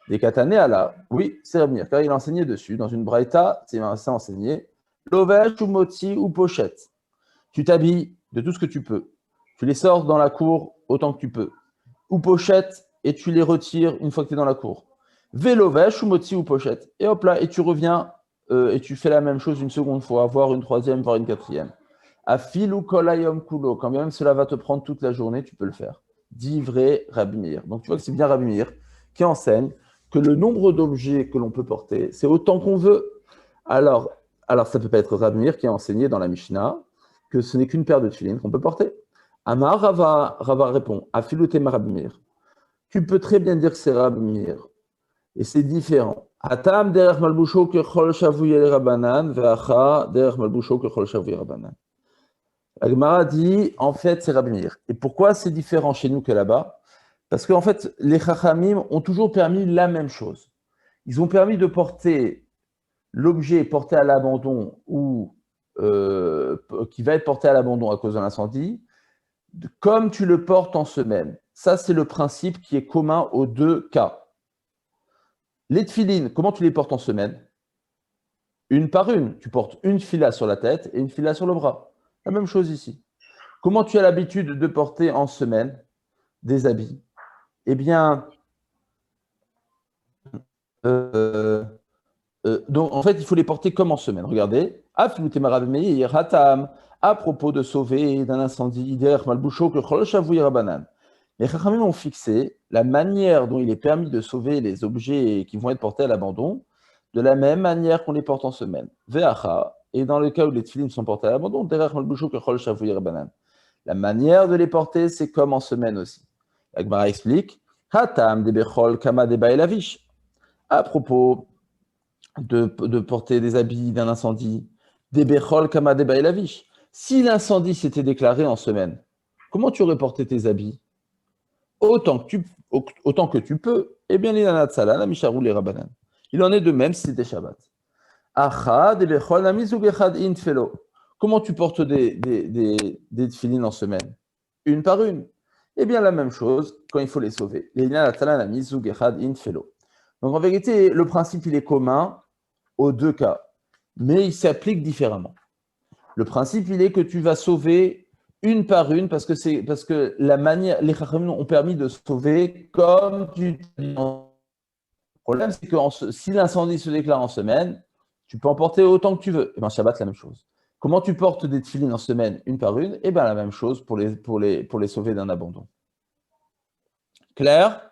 Des Katané Allah, oui, c'est Rabbi Meir, car il a enseigné dessus. Dans une braïta, c'est enseigné Lovesh ou moti ou pochette. Tu t'habilles de tout ce que tu peux. Tu les sors dans la cour autant que tu peux. Ou pochette, et tu les retires une fois que tu es dans la cour. Vélovesh ou moti ou pochette. Et hop là, et tu reviens, et tu fais la même chose une seconde fois, voire une troisième, voire une quatrième. Afil ou kolayom kulo, quand même cela va te prendre toute la journée, tu peux le faire. Dit vrai Rabbi Meir. Donc tu vois que c'est bien Rabbi Meir qui enseigne que le nombre d'objets que l'on peut porter, c'est autant qu'on veut. Alors ça ne peut pas être Rabbi Meir qui a enseigné dans la Mishnah que ce n'est qu'une paire de tefilines qu'on peut porter. Amar Rava répond, Afil ou tema Rabbi Meir. Tu peux très bien dire que c'est Rabbi Meir. Et c'est différent. Atam derech malbusho kechol shavouye rabanan, ve'acha derech malbusho kechol shavouye rabanan. La Gemara dit, en fait, c'est Rabbi Meir. Et pourquoi c'est différent chez nous que là-bas ? Parce qu'en fait, les Chachamim ont toujours permis la même chose. Ils ont permis de porter l'objet porté à l'abandon ou qui va être porté à l'abandon à cause de l'incendie, comme tu le portes en semaine. Ça, c'est le principe qui est commun aux deux cas. Les tefilines, comment tu les portes en semaine ? Une par une. Tu portes une fila sur la tête et une fila sur le bras. La même chose ici. Comment tu as l'habitude de porter en semaine des habits ? Eh bien, donc en fait, il faut les porter comme en semaine. Regardez. À propos de sauver d'un incendie, les Chachamim ont fixé la manière dont il est permis de sauver les objets qui vont être portés à l'abandon de la même manière qu'on les porte en semaine. Et dans le cas où les tefilines sont portés à l'abandon, la La manière de les porter, c'est comme en semaine aussi. La Gemara explique Hatam de Bechol Kama de Baelavish. À propos de porter des habits d'un incendie, des Bechol Kama de Baelavish. Si l'incendie s'était déclaré en semaine, comment tu aurais porté tes habits? Autant que tu peux. Eh bien, l'Inanat Salah, la Misharou, les Rabbanan. Il en est de même si c'était Shabbat. Achad et Bechol Namizug Echad Infelo. Comment tu portes des tefilines en semaine? Une par une. Eh bien, la même chose quand il faut les sauver. L'Inanat Salah, la Namizug Echad Infelo. Donc, en vérité, le principe, il est commun aux deux cas, mais il s'applique différemment. Le principe, il est que tu vas sauver une par une parce que la manière, les Chachamim ont permis de sauver comme tu. Le problème, c'est que si l'incendie se déclare en semaine, tu peux en porter autant que tu veux. Et bien, Shabbat, la même chose. Comment tu portes des tefilines en semaine, une par une? Et bien, la même chose pour les sauver d'un abandon. Clair?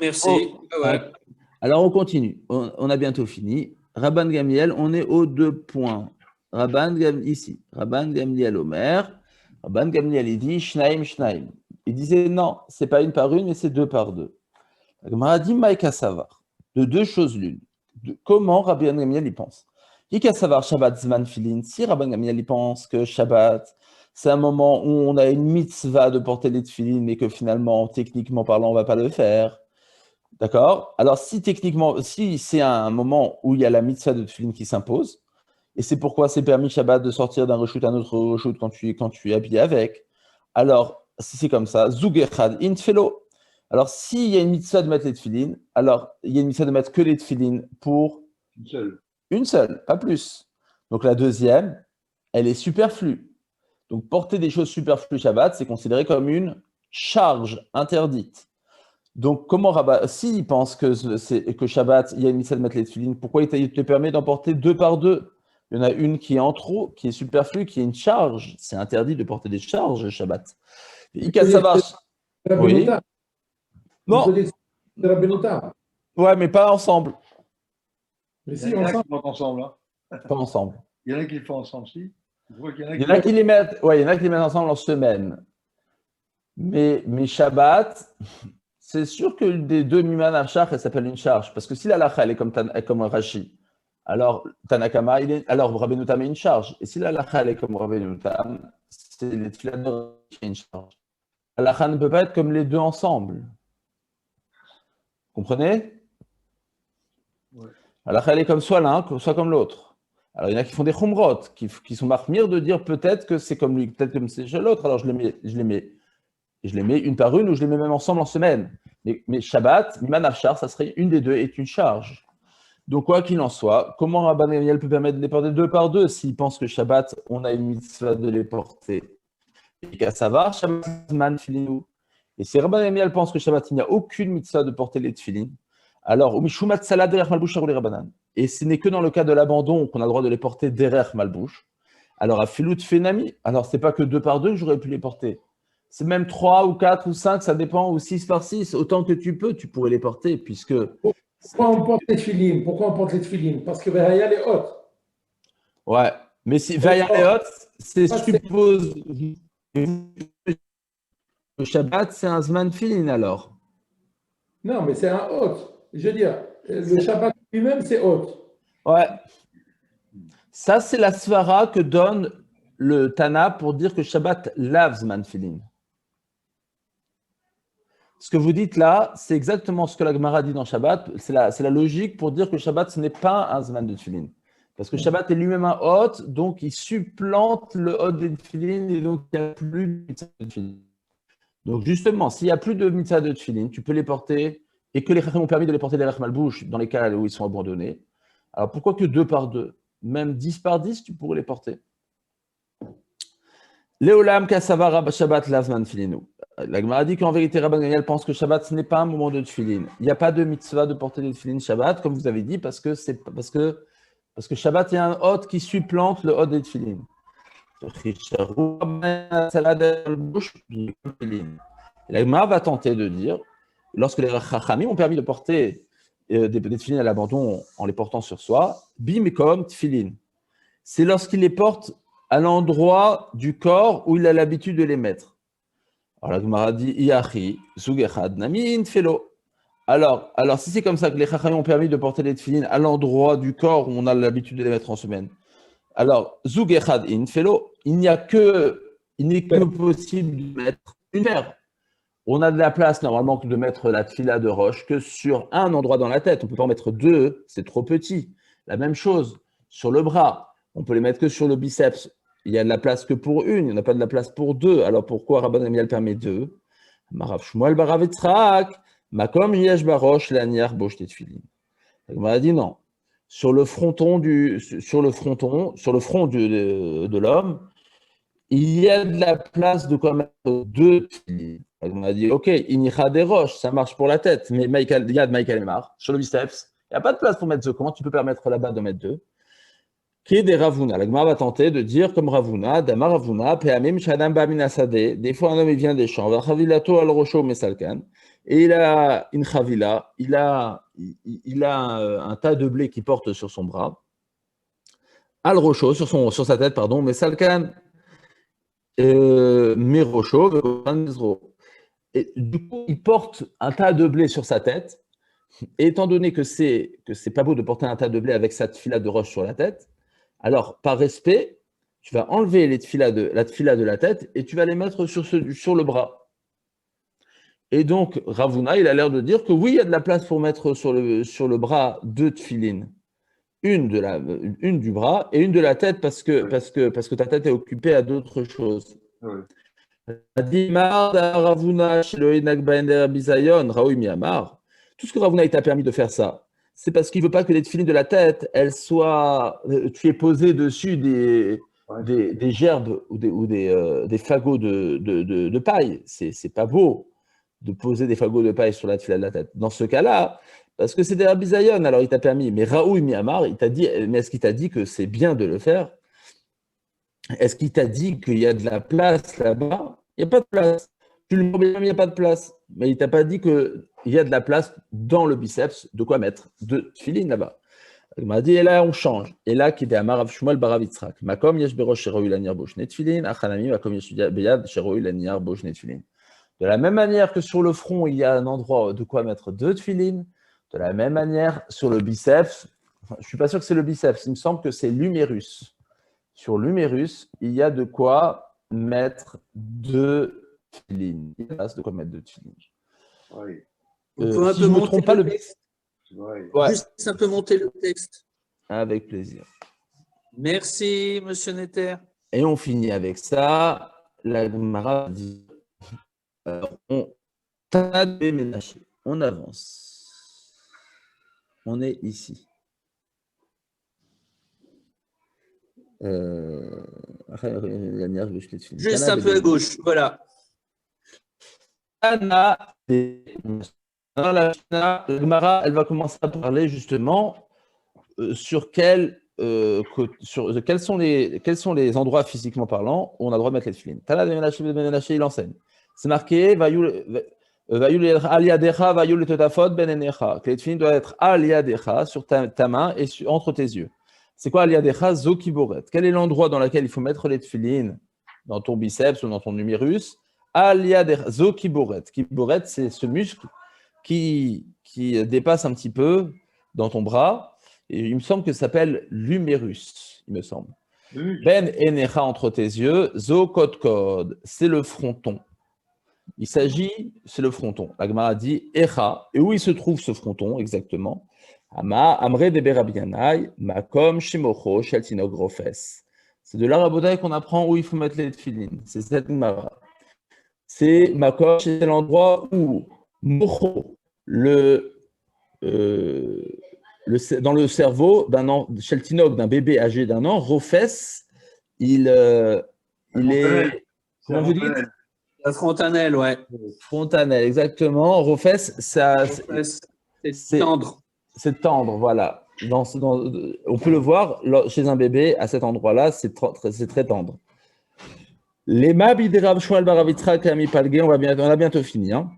Merci. Ouais. Alors, on continue. On a bientôt fini. Rabban Gamliel, on est aux 2 points. Rabban Gamliel Omer. Rabban Gamliel, il dit Shnaim, Shnaim. Il disait non, c'est pas une par une, mais c'est 2 par 2. La Gemara dit Maïka Savar. De 2 choses l'une. Comment Rabban Gamliel y pense? Ika Savar Shabbat Zman Filin. Si Rabban Gamliel y pense que Shabbat, c'est un moment où on a une mitzvah de porter les tefilines, mais que finalement, techniquement parlant, on ne va pas le faire. D'accord? Alors, si c'est un moment où il y a la mitzvah de tefilin qui s'impose, et c'est pourquoi c'est permis Shabbat de sortir d'un reshoot à un autre reshoot quand tu es habillé avec, alors, si c'est comme ça, Zug Echad Intfelo. Alors, s'il y a une mitzvah de mettre les tefilin, alors il y a une mitzvah de mettre que les tefilin pour une seule, pas plus. Donc, la deuxième, elle est superflue. Donc, porter des choses superflues Shabbat, c'est considéré comme une charge interdite. Donc, s'il pense que Shabbat, il y a une mitzvah de mettre les tefilin, pourquoi il te permet d'en porter 2 par 2? Il y en a une qui est en trop, qui est superflue, qui est une charge. C'est interdit de porter des charges Shabbat. Oui. Non. Ouais, mais pas ensemble. Mais Il y en a qui font ensemble. Hein. Pas ensemble. Il y en a qui le font ensemble, si. Il y en a qui les mettent ensemble en semaine. Mais Shabbat, c'est sûr que des 2 Miman Afshar, elle s'appelle une charge. Parce que si la lacha, elle est comme Rashi, alors Tanakama, alors Rabbeinu Tam est une charge. Et si la lacha, elle est comme Rabbeinu Tam, c'est les tefillah de Rashi qui est une charge. La lacha ne peut pas être comme les deux ensemble. Comprenez? Ouais. La lacha, elle est comme soit l'un, soit comme l'autre. Alors il y en a qui font des chumrot, qui sont marmir de dire peut-être que c'est comme lui, peut-être comme c'est chez l'autre. Alors je les mets une par une ou je les mets même ensemble en semaine. Mais Shabbat, Miman Afshar, ça serait une des deux est une charge. Donc, quoi qu'il en soit, comment Rabban Gamliel peut permettre de les porter 2 par 2 s'il pense que Shabbat, on a une mitzvah de les porter? Et qu'à savoir, Shabbat Zman Filinu. Et si Rabban Gamliel pense que Shabbat, il n'y a aucune mitzvah de porter les tefilin, alors, Umishumat Salah derech Malbush Arou les Rabbanan. Et ce n'est que dans le cas de l'abandon qu'on a le droit de les porter derech Malbush. Alors, à Filut Fenami, alors c'est pas que 2 par 2 que j'aurais pu les porter. C'est même 3 ou 4 ou 5, ça dépend, ou 6 par 6. Autant que tu peux, tu pourrais les porter, puisque. Pourquoi on porte les tefilines? Parce que Vahaya est haute. Ouais, mais si Vahaya est haute, c'est suppose que Shabbat, c'est un Zman Filin alors. Non, mais c'est un haute. Je veux dire, le Shabbat lui-même, c'est haute. Ouais. Ça, c'est la svara que donne le Tana pour dire que Shabbat lave Zman Filin. Ce que vous dites là, c'est exactement ce que la Gemara dit dans Shabbat. C'est la logique pour dire que Shabbat, ce n'est pas un Zman de Tefillin. Parce que Shabbat est lui-même un hôte, donc il supplante le hôte des Tefillin et donc il n'y a plus de mitzvah de Tefillin. Donc justement, s'il n'y a plus de mitzvah de Tefillin, tu peux les porter et que les Chachamim ont permis de les porter derrière Malbouche dans les cas où ils sont abandonnés. Alors pourquoi que 2 par 2? Même 10 par 10, tu pourrais les porter. Léolam Kassavar Shabbat Lavman Filinu. La Gemara dit qu'en vérité, Rabban Gamliel pense que Shabbat, ce n'est pas un moment de tefilin. Il n'y a pas de mitzvah de porter des tefilin Shabbat, comme vous avez dit, parce que Shabbat est un hôte qui supplante le hôte des tefilin. La Gemara va tenter de dire, lorsque les Chachamim ont permis de porter des tefilin à l'abandon en les portant sur soi, bim comme tefilin. C'est lorsqu'ils les portent à l'endroit du corps où il a l'habitude de les mettre. Alors la Gemara dit Iachi, Zug Echad, Nami Infelo. Alors, si c'est comme ça que les Chachamim ont permis de porter les tefilines à l'endroit du corps où on a l'habitude de les mettre en semaine, alors, Zug Echad Infelo, il n'est que possible de mettre une paire. On a de la place normalement de mettre la tefila de roche que sur un endroit dans la tête. On ne peut pas en mettre deux, c'est trop petit. La même chose sur le bras. On peut les mettre que sur le biceps. Il y a de la place que pour une, il n'y en a pas de la place pour deux. Alors pourquoi Rabban Gamliel permet deux? Marav Shmuel barav Yitzhak, makom yesh barosh laniach bosh tetfilin. On m'a dit non. Sur le front de l'homme, il y a de la place de quoi mettre deux tefilin. On a dit, ok, inicha des roches, ça marche pour la tête, mais il y a de Michael Emar, sur le biceps, il n'y a pas de place pour mettre deux. Comment tu peux permettre là-bas de mettre deux? Qui est des Ravuna. La Gemara va tenter de dire comme Ravuna, Dama Ravuna, Peamim Shadam Bamin Asade. Des fois, un homme il vient des champs, Vachavilato al Rosho Mesalkan, et il a une chavila, il a un tas de blé qui porte sur son bras, al Rosho, sur sa tête, pardon, Mesalkan, Mirosho, et du coup, il porte un tas de blé sur sa tête. Et étant donné que c'est pas beau de porter un tas de blé avec sa tefila de roche sur la tête, alors par respect, tu vas enlever la tefila de la tête et tu vas les mettre sur le bras. Et donc Ravuna, il a l'air de dire que oui, il y a de la place pour mettre sur le bras deux tefilines, une du bras et une de la tête parce que ta tête est occupée à d'autres choses. Oui. Tout ce que Ravuna t'a permis de faire ça, c'est parce qu'il ne veut pas que les tefilines de la tête, tu aies posé dessus des gerbes ou des fagots de paille. C'est pas beau de poser des fagots de paille sur la tefila de la tête. Dans ce cas-là, parce que c'est des bisayon, alors il t'a permis. Mais Raoui Miyamar, il t'a dit, mais est-ce qu'il t'a dit que c'est bien de le faire? Est-ce qu'il t'a dit qu'il y a de la place là-bas? Il n'y a pas de place. Tu le problème, il n'y a pas de place. Mais il ne t'a pas dit qu'il y a de la place dans le biceps, de quoi mettre deux tefilines là-bas. Il m'a dit, et là, on change. Et là, qui était à Marav Shmuel barav Yitzhak. Makom yesh berosh sheroui laniar bo shne tefilin, achanami makom yesh beyad sheroui laniar bo shne tefilin. De la même manière que sur le front, il y a un endroit de quoi mettre deux tefilines, de la même manière, sur le biceps, je ne suis pas sûr que c'est le biceps, il me semble que c'est l'humérus. Sur l'humérus, il y a de quoi mettre deux tefilines. Il y a de quoi mettre deux tefilines. Oui. On peut un si peu je ne me monter trompe pas, le le texte. Oui. Ouais, Juste un peu monter le texte. avec plaisir. Merci, monsieur Netter. Et on finit avec ça. La Gemara dit on déménagé. On avance. On est ici. Juste un peu à gauche, voilà. Dans la Gemara, elle va commencer à parler justement sur quels sont les endroits physiquement parlant où on a le droit de mettre les tefilines. Tana de Menaché, il enseigne. C'est marqué que les tefilines doivent être al yadecha, sur ta main et entre tes yeux. C'est quoi al yadecha? Zo kiboret. Quel est l'endroit dans lequel il faut mettre les tefilines? Dans ton biceps ou dans ton numérus? Al yadecha, zo kiboret. Kiboret, c'est ce muscle qui dépasse un petit peu dans ton bras. Et il me semble que ça s'appelle l'humérus, il me semble. Ben enecha, entre tes yeux, zo kod kod, c'est le fronton. C'est le fronton. La Gemara dit Echa, et où il se trouve ce fronton exactement? Ama, Amre de Berabianai, Makom, Shimocho, Sheltinog, Rofes. C'est de l'arabodaï qu'on apprend où il faut mettre les tefilines. C'est cette Gemara. C'est Makom, c'est l'endroit où Mocho, dans le cerveau Sheltinog, d'un bébé âgé d'1 an, Rofes, il est. Comment vous dites? La fontanelle, ouais. Fontanelle, exactement. Rofes, c'est tendre. C'est tendre, voilà. On peut le voir chez un bébé, à cet endroit-là, c'est très tendre. Les Mabi de Rav Shmuel barav Yitzhak Ami Palgé, on a bientôt fini. Hein.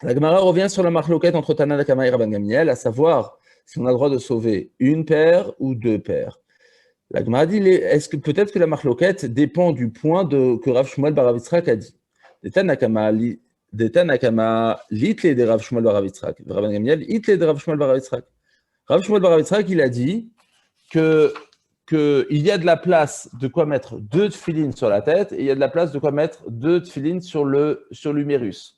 La Gemara revient sur la marloquette entre Tana Kama et Rabban Gamliel, à savoir si on a le droit de sauver une paire ou deux paires. La Gemara dit, est-ce que peut-être que la marloquette dépend du point que Rav Shmuel bar Rav Yitzhak a dit. D'Etan Nakama litle de Rav Shmuel bar Rav Yitzhak. Rav Gamliel litle de Rav Shmuel bar Rav Yitzhak. Rav Shmuel bar Rav Yitzhak, il a dit qu'il y a de la place de quoi mettre 2 tefilines sur la tête et il y a de la place de quoi mettre 2 tefilines sur l'humérus.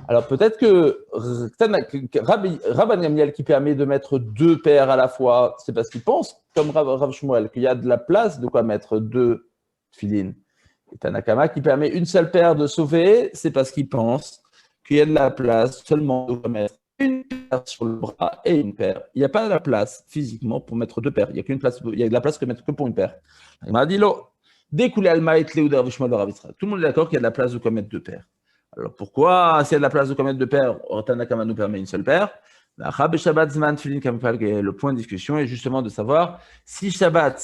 Alors peut-être que Rabban Gamliel qui permet de mettre 2 paires à la fois, c'est parce qu'il pense, comme Rav Shmuel, qu'il y a de la place de quoi mettre 2 tefilines. Et Tanakama qui permet une seule paire de sauver, c'est parce qu'il pense qu'il y a de la place seulement de quoi mettre une paire sur le bras et une paire. Il n'y a pas de la place physiquement pour mettre 2 paires. Il y a de la place que mettre que pour une paire. Il m'a dit dès qu'il y a le maït Léou de Rav Shmuel Rav Yitzhak, tout le monde est d'accord qu'il y a de la place de quoi mettre 2 paires. Alors pourquoi, s'il y a de la place de quoi mettre 2 paires, Tanakama nous permet une seule paire? Le point de discussion est justement de savoir si Shabbat,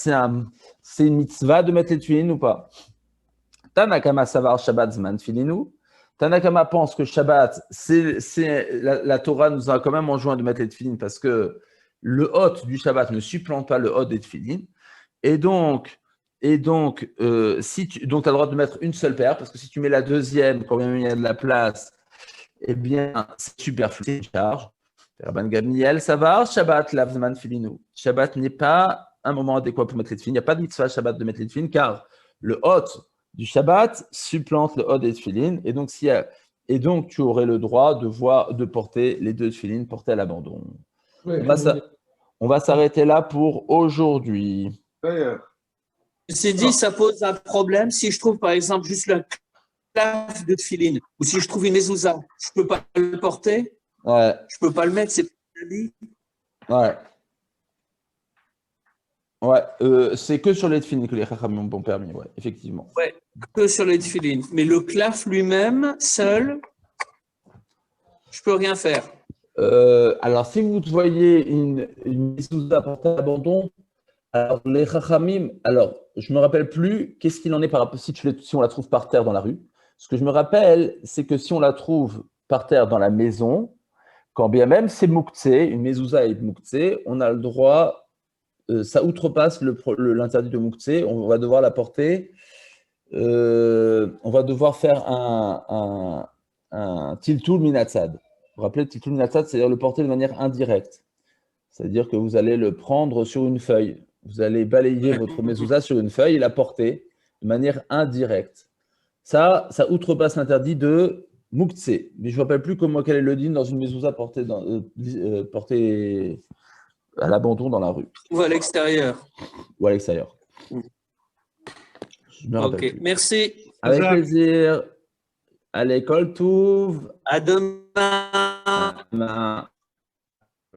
c'est une mitzvah de mettre les tefilines ou pas. Tanakama savar Shabbat zman tefilinu. Tanakama pense que Shabbat, la Torah nous a quand même enjoint de mettre les tefilines parce que le hôte du Shabbat ne supplante pas le hôte des tefilines. Et donc tu as le droit de mettre une seule paire, parce que si tu mets la deuxième, quand même il y a de la place, eh bien, c'est superflu, c'est une charge. Rabban Gamliel, Savar, Shabbat, Lavzman, Filinu. Shabbat n'est pas un moment adéquat pour mettre les tefilines. Il n'y a pas de mitzvah Shabbat de mettre les tefilines, car le hôte du Shabbat supplante le hôte des tefilines, et donc tu aurais le droit de porter les 2 tefilines portées à l'abandon. Ouais, on va s'arrêter là pour aujourd'hui. D'ailleurs, C'est dit, ça pose un problème si je trouve par exemple juste le claf de tefilin ou si je trouve une mezouza, je ne peux pas le porter, Ouais, je ne peux pas le mettre, c'est pas dit. ouais. C'est que sur les tefilines que les chachamim ont permis, ouais, effectivement. Ouais, que sur les tefilin. Mais le claf lui-même, seul, je ne peux rien faire. Alors, si vous voyez une mezouza portée à l'abandon, alors les chachamim, alors je me rappelle plus qu'est-ce qu'il en est par rapport si on la trouve par terre dans la rue. Ce que je me rappelle, c'est que si on la trouve par terre dans la maison, quand bien même c'est mouktsé, une mezouza est mouktsé, on a le droit, ça outrepasse l'interdit de mouktsé, on va devoir la porter, on va devoir faire un tiltul minatzad. Vous vous rappelez, tiltul minatzad, c'est-à-dire le porter de manière indirecte. C'est-à-dire que vous allez le prendre sur une feuille. Vous allez balayer votre mezouza sur une feuille et la porter de manière indirecte. Ça outrepasse l'interdit de mouktsé. Mais je ne me rappelle plus quel est le din dans une mezouza portée à l'abandon dans la rue. Ou à l'extérieur. Ou à l'extérieur. Je me rappelle plus. Merci. Avec plaisir. À l'école, tout. À demain.